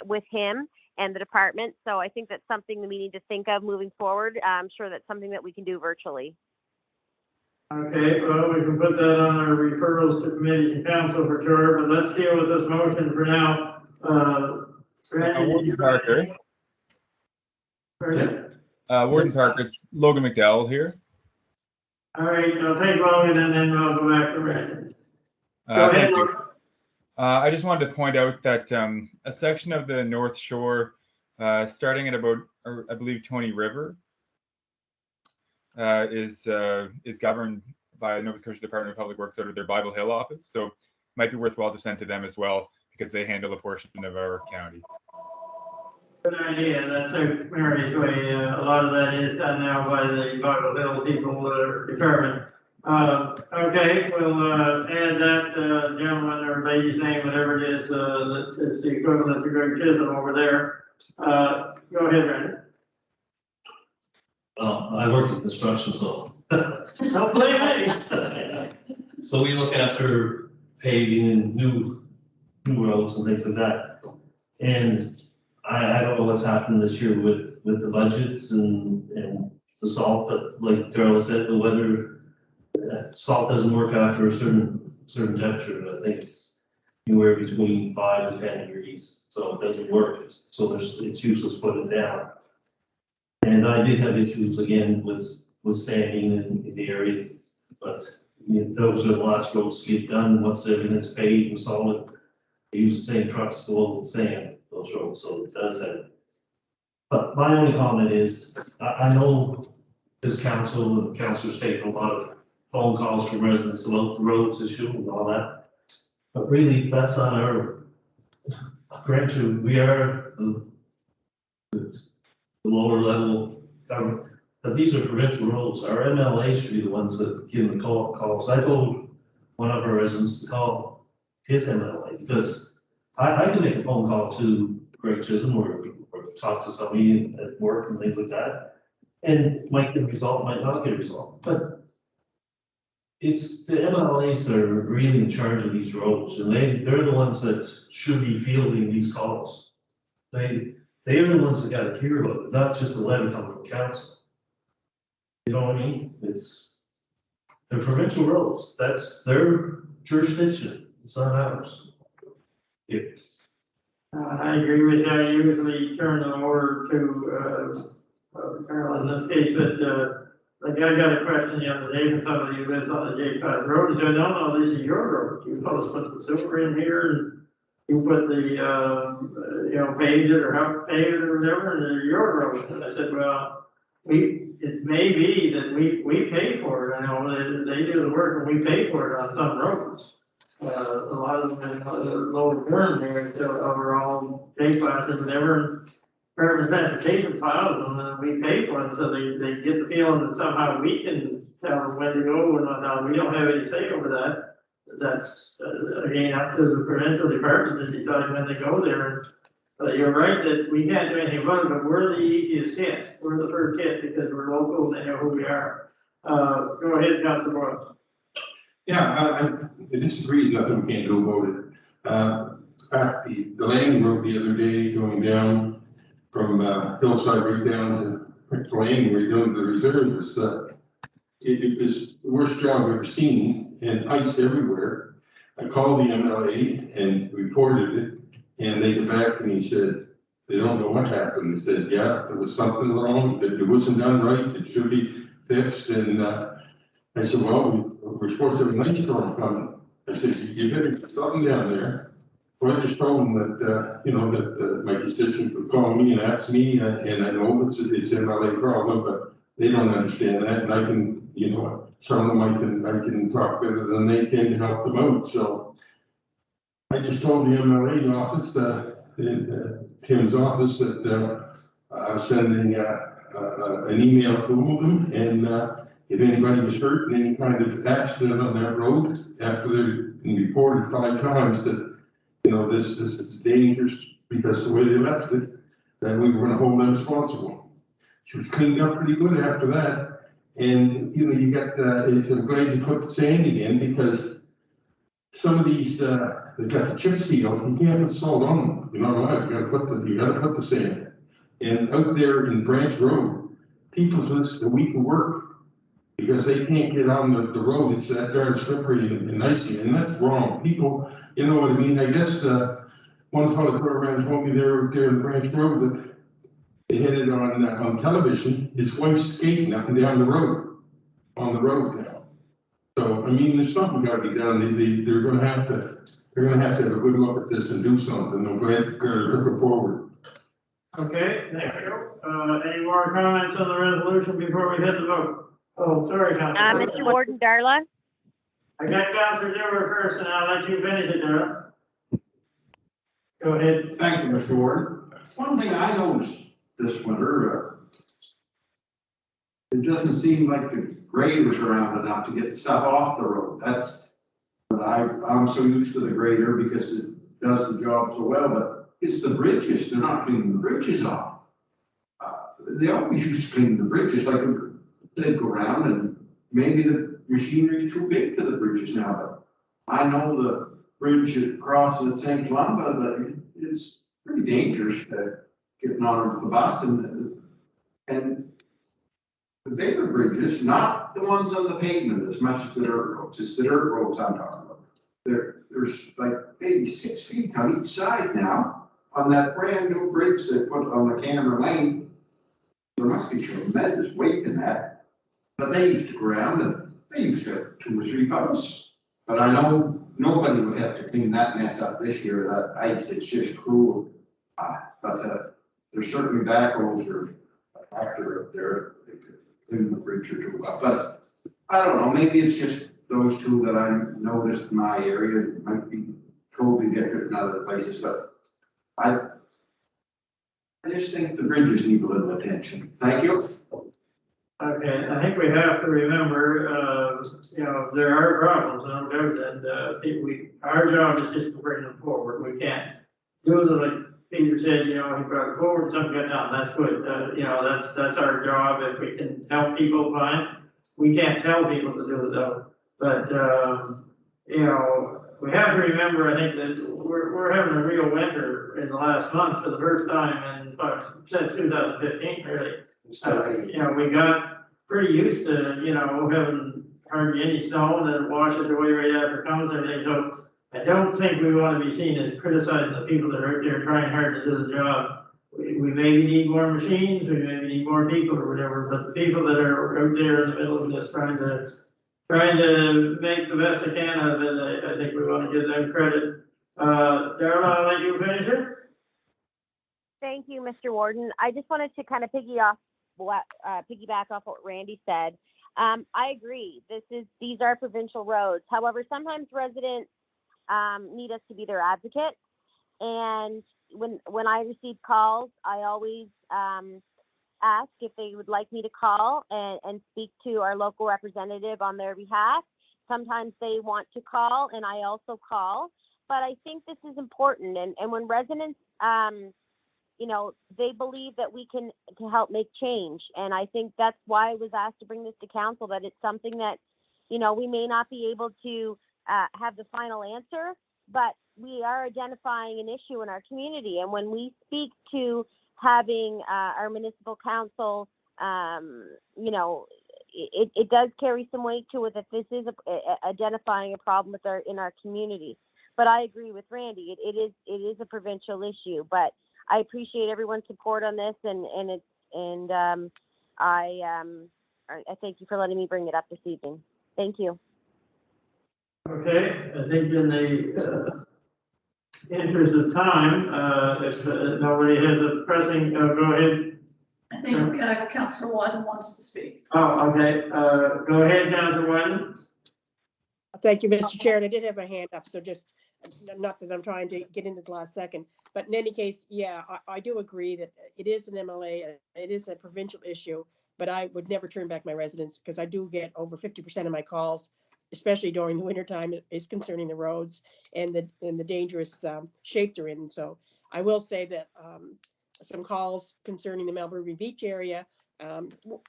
with him and the department. So I think that's something that we need to think of moving forward. I'm sure that's something that we can do virtually. Okay, well, we can put that on our referrals to committees and council for sure, but let's deal with this motion for now. Warden Parker. Warden Parker, it's Logan McDowell here. All right, I'll take Logan and then I'll go back to Randy. Go ahead, Thank you. Logan. I just wanted to point out that a section of the North Shore, starting at about, I believe, Tony River, is governed by Nova Scotia Department of Public Works out of their Bible Hill office. So it might be worthwhile to send to them as well, because they handle a portion of our county. Good idea, that's a Mary's way, a lot of that is done now by the Bible Hill people, department. Okay, we'll, add that, gentleman or lady's name, whatever it is, that is the equivalent to Greg Chisholm over there. Go ahead, Randy. Well, I work in construction, so. Don't blame me. So we look after paving and new roads and things like that. And I don't know what's happened this year with the budgets and the salt, but like Darrell said, the weather, salt doesn't work after a certain temperature. I think it's anywhere between 5 to 10 degrees, so it doesn't work. So it's useless putting it down. And I did have issues again with sanding in the area, but those are the last roads to get done. Once everything's paved and solid, they use the same trucks to load sand those roads, so it does have. But my only comment is, I know this council and councilors take a lot of phone calls from residents about the roads issue and all that. But really, that's on our, granted, we are the lower level government, but these are provincial roads. Our MLA should be the ones that give the calls. I told one of our residents to call his MLA, because I can make a phone call to Greg Chisholm or talk to somebody at work and things like that, and might get a result, might not get a result. But it's the MLAs that are really in charge of these roads, and they're the ones that should be fielding these calls. They are the ones that got to hear about it, not just a letter coming from council. You know what I mean? They're provincial roads. That's their jurisdiction. It's not ours. Yeah. I agree with that. I usually turn them over to, Carol in this case, but, like I got a question the other day from somebody who lives on the J5 road. He said, no, these are your roads. You fellas put the sewer in here and you put the, paved it or helped pave it or whatever, and they're your roads. And I said, well, it may be that we pay for it. I know they do the work and we pay for it on some roads. A lot of them in the lower term there, so overall, J5 and whatever. Department of Transportation files them and we pay for them, so they get the feeling that somehow we can tell them when to go and whatnot. We don't have any say over that. That's, again, up to the provincial department to decide when they go there. You're right that we can't do anything about it, but we're the easiest hit. We're the first hit because we're local and they know who we are. Go ahead, Councilor Morris. Yeah, I disagree, nothing we can't do about it. The landing road the other day going down from Hillside right down to Lane, we're doing the reserves. It was the worst job I've ever seen, and ice everywhere. I called the MLA and reported it, and they got back and he said, they don't know what happened. They said, yeah, there was something wrong, that it wasn't done right, it should be fixed. And I said, well, we're supposed to have a night storm coming. I said, you better get something down there. Well, I just told them that, that my constituents would call me and ask me, and I know it's MLA problem, but they don't understand that, and I can, some of them I can talk better than they can to help them out. So I just told the MLA office, Tim's office, that I was sending an email to them, and if anybody was hurt in any kind of accident on that road, after they've been reported 5 times that, this is dangerous because the way they left it, that we were going to hold them responsible. She was cleaned up pretty good after that. And, you got, I'm glad you put the sand again, because some of these, they've got the chip seal, you can't put salt on them. You know what? You gotta put the sand. And out there in Branch Road, people miss a week of work because they can't get on the road. It's that darn slippery and icy, and that's wrong. People, you know what I mean? I guess one fellow around told me there in Branch Road that they had it on television. His wife's skating up and down the road, on the road now. So, I mean, there's something gotta be done, they're gonna have to have a good look at this and do something, okay, looking forward. Okay, thank you. Any more comments on the resolution before we hit the vote? Oh, sorry, Councilor. Mr. Warden, Darla? I got Councilor Dewar first, and I'll let you finish it, Darrell. Go ahead. Thank you, Mr. Warden. One thing I noticed this winter, it doesn't seem like the graders are around enough to get the stuff off the road. That's, but I'm so used to the grader because it does the job so well, but it's the bridges. They're not cleaning the bridges off. They always used to clean the bridges, like they'd go around, and maybe the machinery is too big for the bridges now, but I know the bridge across at St. Columba, that it's pretty dangerous getting on the bus, and the bigger bridges, not the ones on the pavement as much as the dirt roads, it's the dirt roads I'm talking about. There's like maybe 6 feet on each side now on that brand new bridge they put on the Cameron Lane. There must be tremendous weight in that, but they used to go around and they used to have 2 or 3 pumps. But I know nobody would have to clean that mess up this year, that ice, it's just cruel. But there's certainly backhoes or a tractor up there, they could clean the bridge or 2 up. But I don't know, maybe it's just those 2 that I noticed in my area. It might be totally different in other places, but I just think the bridges need a little attention. Thank you. Okay, I think we have to remember, there are problems, no doubt, and our job is just to bring them forward. We can't do it like Peter said, he brought it forward, something got done, that's good. That's our job. If we can help people, fine. We can't tell people to do it though. But, we have to remember, I think that we're having a real winter in the last month for the first time since 2015, really. We got pretty used to, having hardly any snow, and then it washes away right after it comes and everything. So I don't think we want to be seen as criticizing the people that are out there trying hard to do the job. We maybe need more machines, we maybe need more people or whatever, but the people that are out there in the middle of this trying to make the best they can of it, I think we want to give them credit. Darrell, I'll let you finish it. Thank you, Mr. Warden. I just wanted to kind of piggyback off what Randy said. I agree. These are provincial roads. However, sometimes residents need us to be their advocate. And when I receive calls, I always ask if they would like me to call and speak to our local representative on their behalf. Sometimes they want to call, and I also call. But I think this is important. And when residents they believe that we can to help make change. And I think that's why I was asked to bring this to council, that it's something that, we may not be able to have the final answer, but we are identifying an issue in our community. And when we speak to having our municipal council, it does carry some weight to it that this is identifying a problem in our community. But I agree with Randy, it is a provincial issue, but I appreciate everyone's support on this, and I thank you for letting me bring it up this evening. Thank you. Okay, I think in the interest of time, if nobody has a pressing, go ahead. I think Councillor One wants to speak. Oh, okay. Go ahead, Councillor One. Thank you, Mr. Chair. And I did have my hand up, so just not that I'm trying to get into the last second, but in any case, yeah, I do agree that it is an MLA, it is a provincial issue, but I would never turn back my residents because I do get over 50% of my calls, especially during the wintertime, is concerning the roads and the dangerous shape they're in. So I will say that some calls concerning the Melbourne Beach area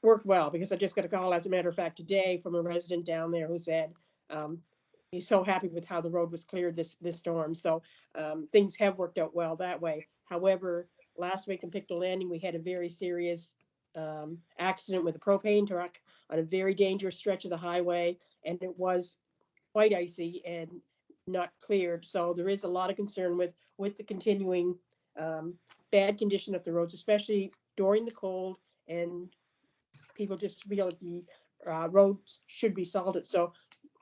worked well, because I just got a call, as a matter of fact, today from a resident down there who said he's so happy with how the road was cleared this storm. So things have worked out well that way. However, last week in Pictou Landing, we had a very serious accident with a propane truck on a very dangerous stretch of the highway, and it was quite icy and not cleared. So there is a lot of concern with the continuing bad condition of the roads, especially during the cold, and people just feel that the roads should be salted. So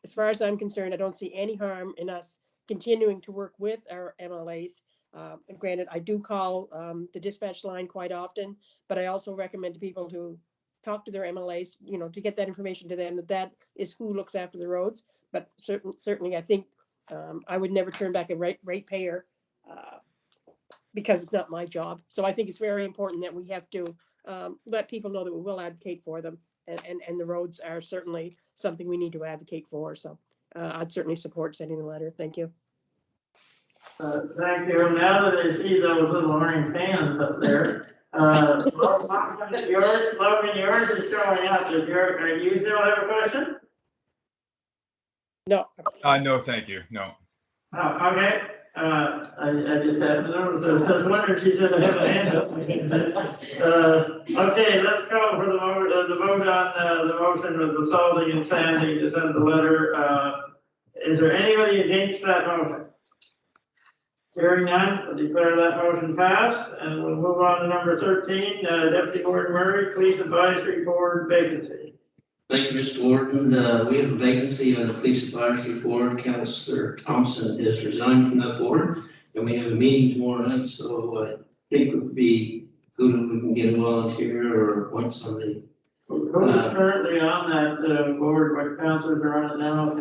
as far as I'm concerned, I don't see any harm in us continuing to work with our MLAs. And granted, I do call the dispatch line quite often, but I also recommend to people to talk to their MLAs, you know, to get that information to them, that is who looks after the roads. But certainly, I think I would never turn back a ratepayer because it's not my job. So I think it's very important that we have to let people know that we will advocate for them. And the roads are certainly something we need to advocate for. So I'd certainly support sending the letter. Thank you. Thank you. Now that I see those little orange hands up there, Logan, yours is showing up. Do you still have a question? No. No, thank you. No. Oh, okay. I just had noticed. I was wondering if she said I have a hand up. Okay, let's go for the vote on the motion of the salting and sanding to send the letter. Is there anybody against that motion? Hearing none, I'll declare that motion passed, and we'll move on to number 13, Deputy Warden Murray, Police Advisory Board vacancy. Thank you, Mr. Warden. We have a vacancy on the Police Advisory Board. Councillor Thompson has resigned from that board, and we have a meeting tomorrow night, so I think it would be good if we can get a volunteer or appoint somebody. Who's currently on that board? What councillors are on it now?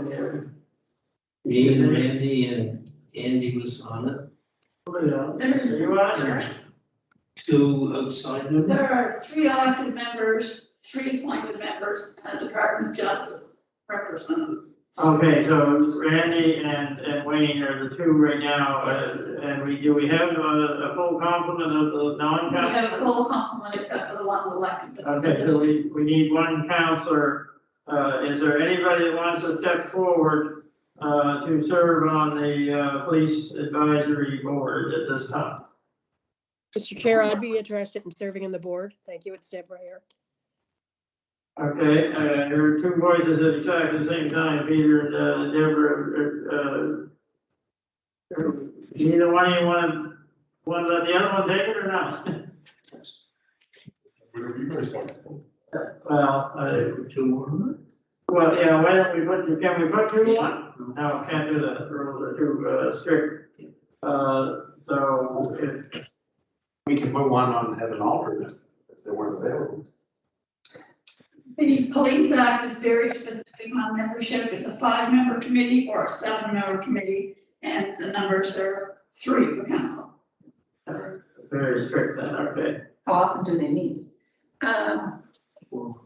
Me and Randy, and Andy was on it. Are you on it? Two outside members. There are 3 elected members, 3 appointed members, and a Department of Justice representative. Okay, so Randy and Wayne are the 2 right now, and do we have a full complement of the non-council? We have a full complement except for the one elected. Okay, so we need 1 councillor. Is there anybody that wants to step forward to serve on the Police Advisory Board at this time? Mr. Chair, I'd be interested in serving on the board. Thank you. It's Deborah here. Okay, there are 2 voices at exactly the same time, Peter and Deborah. Either one of you want to let the other one take it or not? Whatever you guys want. Well, 2 more. well, yeah, why don't we can we put 2 on? No, can't do that. The rules are too strict. So if We can put one on as an alternate if they weren't available. The Police Act is very specific on membership. It's a 5-member committee or a 7-member committee, and the numbers are 3 for council. very strict then, okay. How often do they meet?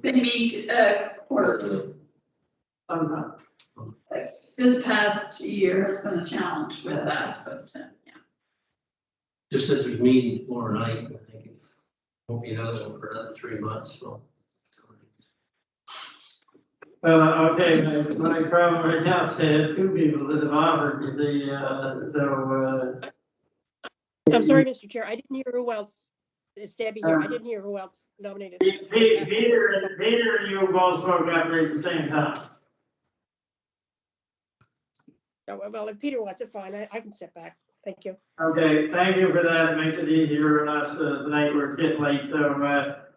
They meet quarterly. Sometimes. This past year has been a challenge with that, but yeah. Just that there's meeting tomorrow night. I think it won't be another one for another 3 months, so. Okay, my problem right now is I have 2 people that have offered, you see, so. I'm sorry, Mr. Chair. I didn't hear who else. It's Debbie here. I didn't hear who else nominated. Peter and you both spoke up right at the same time. Oh, well, if Peter wants it, fine. I can step back. Thank you. Okay, thank you for that. It makes it easier on us tonight. We're getting late, so,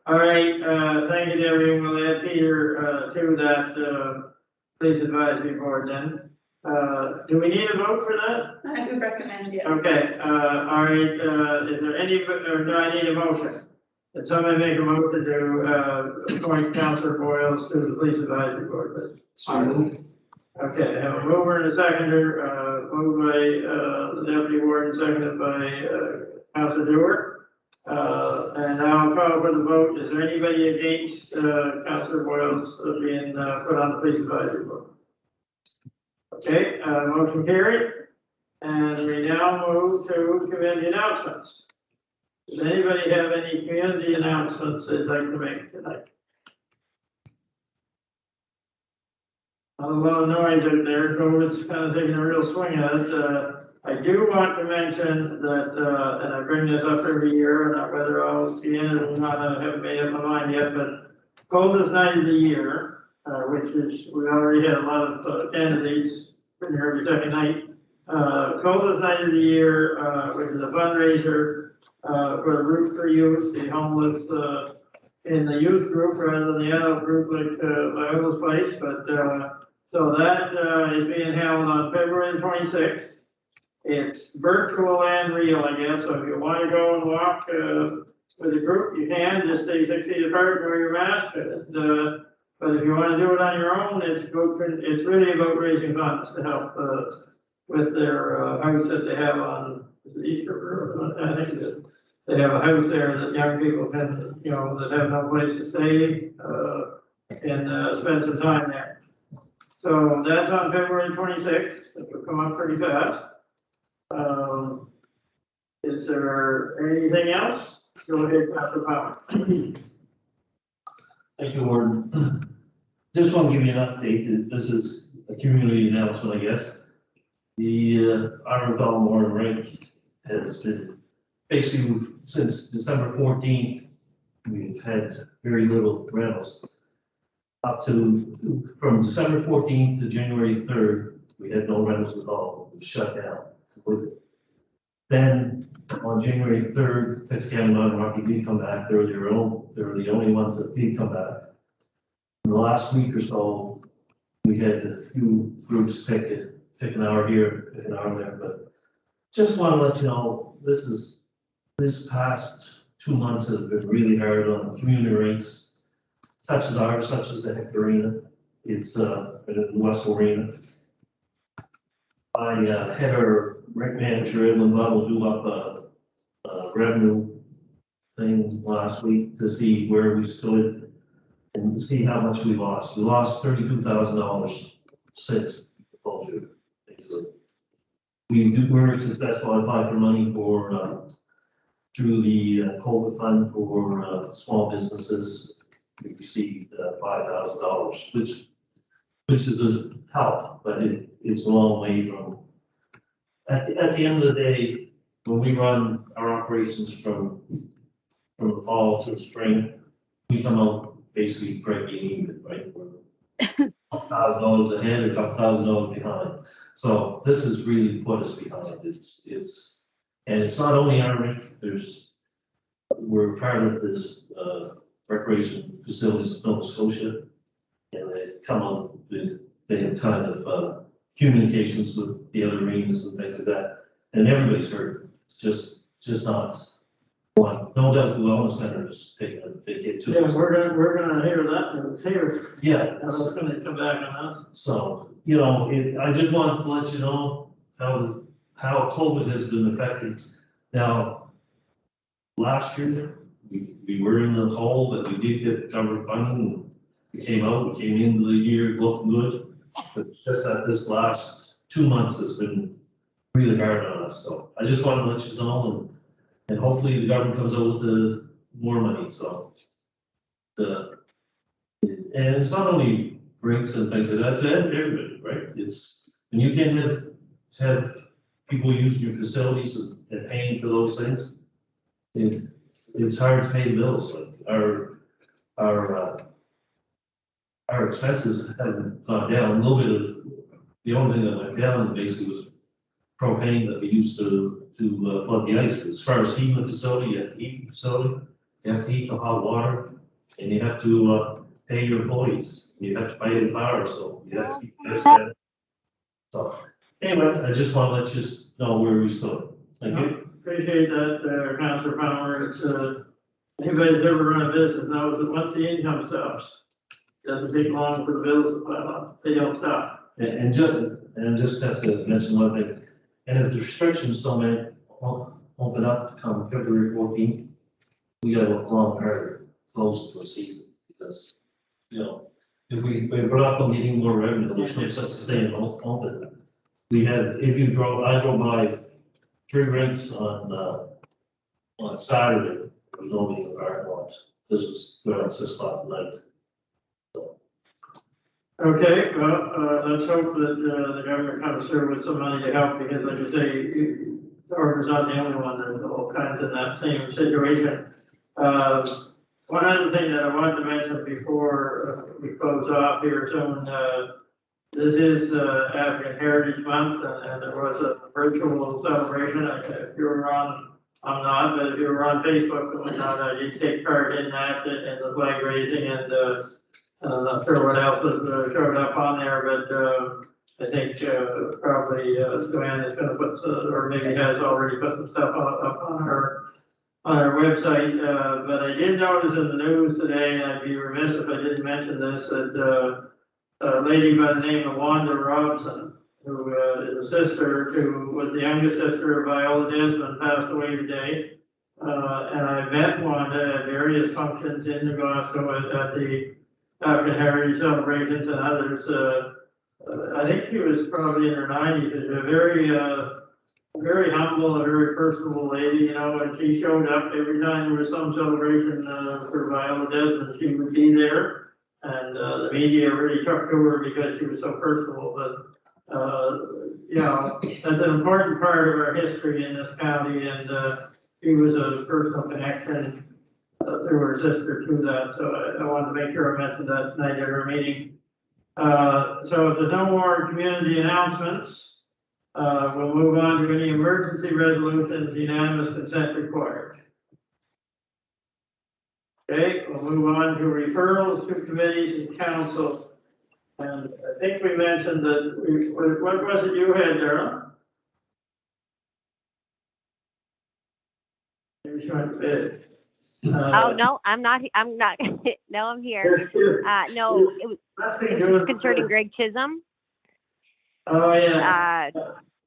all right, thank you, Debbie. We'll add Peter to that Police Advisory Board then. Do we need a vote for that? I would recommend it. Okay, all right, is there any, or do I need a motion? Did somebody make a motion to appoint Councillor Boyles to the Police Advisory Board? So moved. Okay, I have a mover and a seconder, moved by the Deputy Warden, seconded by Councillor Dewar. And now I'll call for the vote. Is there anybody against Councillor Boyles being put on the Police Advisory Board? Okay, motion carried. And we now move to community announcements. Does anybody have any community announcements they'd like to make tonight? A lot of noise out there, COVID's kind of taking a real swing at us. I do want to mention that, and I bring this up every year, and whether I'll be in it or not, I haven't made up my mind yet, but coldest night of the year, which is, we already had a lot of candidates been here every second night. Coldest night of the year, which is a fundraiser for the Route for Youth, the homeless in the youth group rather than the adult group like my oldest place, but So that, is being held on February 26th. It's virtual and real, I guess, so if you want to go and walk, with a group, you can, just stay 6 feet apart, wear your mask, and, but if you want to do it on your own, it's really about raising funds to help, with their, house that they have on, is it Easter Road? I think that they have a house there that young people can, you know, that have no place to stay, and, spend some time there. So that's on February 26th, it will come up pretty fast. Is there anything else? Go ahead, Dr. Power. Thank you, Warden. Just want to give you an update. This is a community announcement, I guess. The Arnold Warren Rink has been basically since December 14th. We've had very little rentals. Up to from December 14th to January 3rd, we had no rentals at all. It was shut down completely. Then on January 3rd, Pittsburgh County non-hockey did come back. They were the only ones that did come back. In the last week or so, we had a few groups pick an hour here, pick an hour there, but just want to let you know, this past 2 months has been really hard on community rates, such as ours, such as the Heck Arena. It's the West Arena. I had our rec manager, Edwin Buttle, do up a revenue thing last week to see where we stood and to see how much we lost. We lost $32,000 since the closure. We were successful. I applied for money for through the COVID fund for small businesses. We received $5,000, which is a help, but it's a long way from. At the end of the day, when we run our operations from the fall to the spring, we come out basically breaking even, right? We're $1,000 ahead or $1,000 behind. So this has really put us behind. And it's not only our rink. We're part of this recreation facilities of Nova Scotia, and they come on. They have kind of communications with the other arenas and things like that, and everybody's hurt. It's just not one. No doubt the wellness center is taking a big hit too. Yeah, we're gonna hear that news here. Yeah. It's gonna come back on us. So, you know, I just wanted to let you know how COVID has been affected. Now, last year, we were in the hole, but we did get government funding. We came into the year looking good, but just that this last 2 months has been really hard on us. So I just wanted to let you know, and hopefully the government comes out with more money. So and it's not only rinks and things like that, it's everybody, right? And you can't have people using your facilities and paying for those things. It's hard to pay the bills. Like our expenses haven't gone down. A little bit of the only thing that went down basically was propane that we used to flood the ice. But as far as heating the facility, you have to heat the facility, you have to heat the hot water, and you have to pay your employees. You have to pay the power, so you have to keep this. So anyway, I just want to let you know where we stood. Thank you. Appreciate that, Councilor Palmer. It's, anybody that's ever run a business knows that once the income stops, it doesn't take long for the bills to pile up. They don't stop. And just have to mention one thing. And if the restrictions don't open up come February 14th, we got to look long harder, close to a season, because, you know, if we're not going to get any more revenue, which makes us stay open. I drove by 3 rinks on Saturday. There was nobody in the parking lot. This was around 6 o'clock at night. Okay, well, let's hope that the government comes through with some money to help, because like you say, Oregon's not the only one. There's all kinds in that same situation. One other thing that I wanted to mention before we close off here soon, this is African Heritage Month, and there was a virtual celebration. If you were on, I'm not, but if you were on Facebook and whatnot, you take part in that, and the flag raising, Not sure what else was showed up on there, but I think probably Joanne is gonna put, or maybe has already put some stuff up on her website. But I did notice in the news today, and I'd be remiss if I didn't mention this, that a lady by the name of Wanda Robson, who is a sister to, was the youngest sister of Viola Desmond, passed away today. And I met Wanda at various functions in Nebraska at the African Heritage celebrations and others. I think she was probably in her 90s, but a very humble and very personable lady, you know, and she showed up every time there was some celebration for Viola Desmond, she would be there. And the media really took to her because she was so personable, but you know, that's an important part of our history in this county, and she was a personal connection through her sister to that, so I wanted to make sure I mentioned that tonight at our meeting. So if there's no more community announcements, we'll move on to any emergency resolutions, unanimous consent required. Okay, we'll move on to referrals to committees and council. And I think we mentioned that what was it you had, Darrell? Oh, no, I'm not, no, I'm here. No, it was concerning Greg Chisholm. Oh, yeah.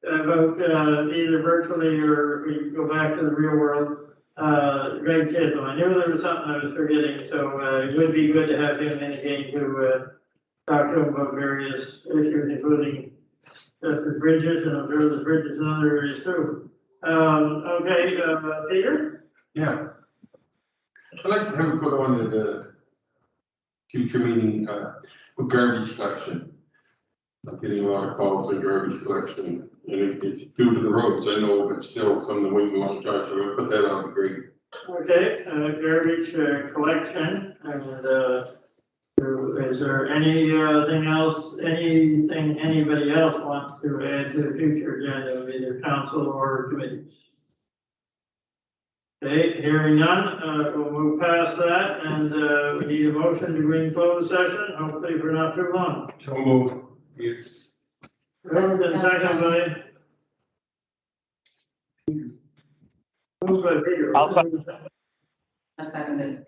About either virtually or we go back to the real world. Greg Chisholm, I knew there was something I was forgetting, so it would be good to have him in again to talk to him about various issues, including the bridges, and I'm sure there's bridges in other areas too. Okay, Peter? Yeah. I'd like to have it put on the future meeting, with garbage collection. I'm getting a lot of calls on garbage collection, and it's due to the roads, I know, but still some of the waiting long time, so we'll put that on the great. Okay, garbage collection, and is there anything else, anything anybody else wants to add to the future agenda of either council or committees? Okay, hearing none, we'll move past that, and we need a motion to bring closed session, hopefully for not too long. So move. Yes. Moved and seconded by. Moved by Peter. I second it.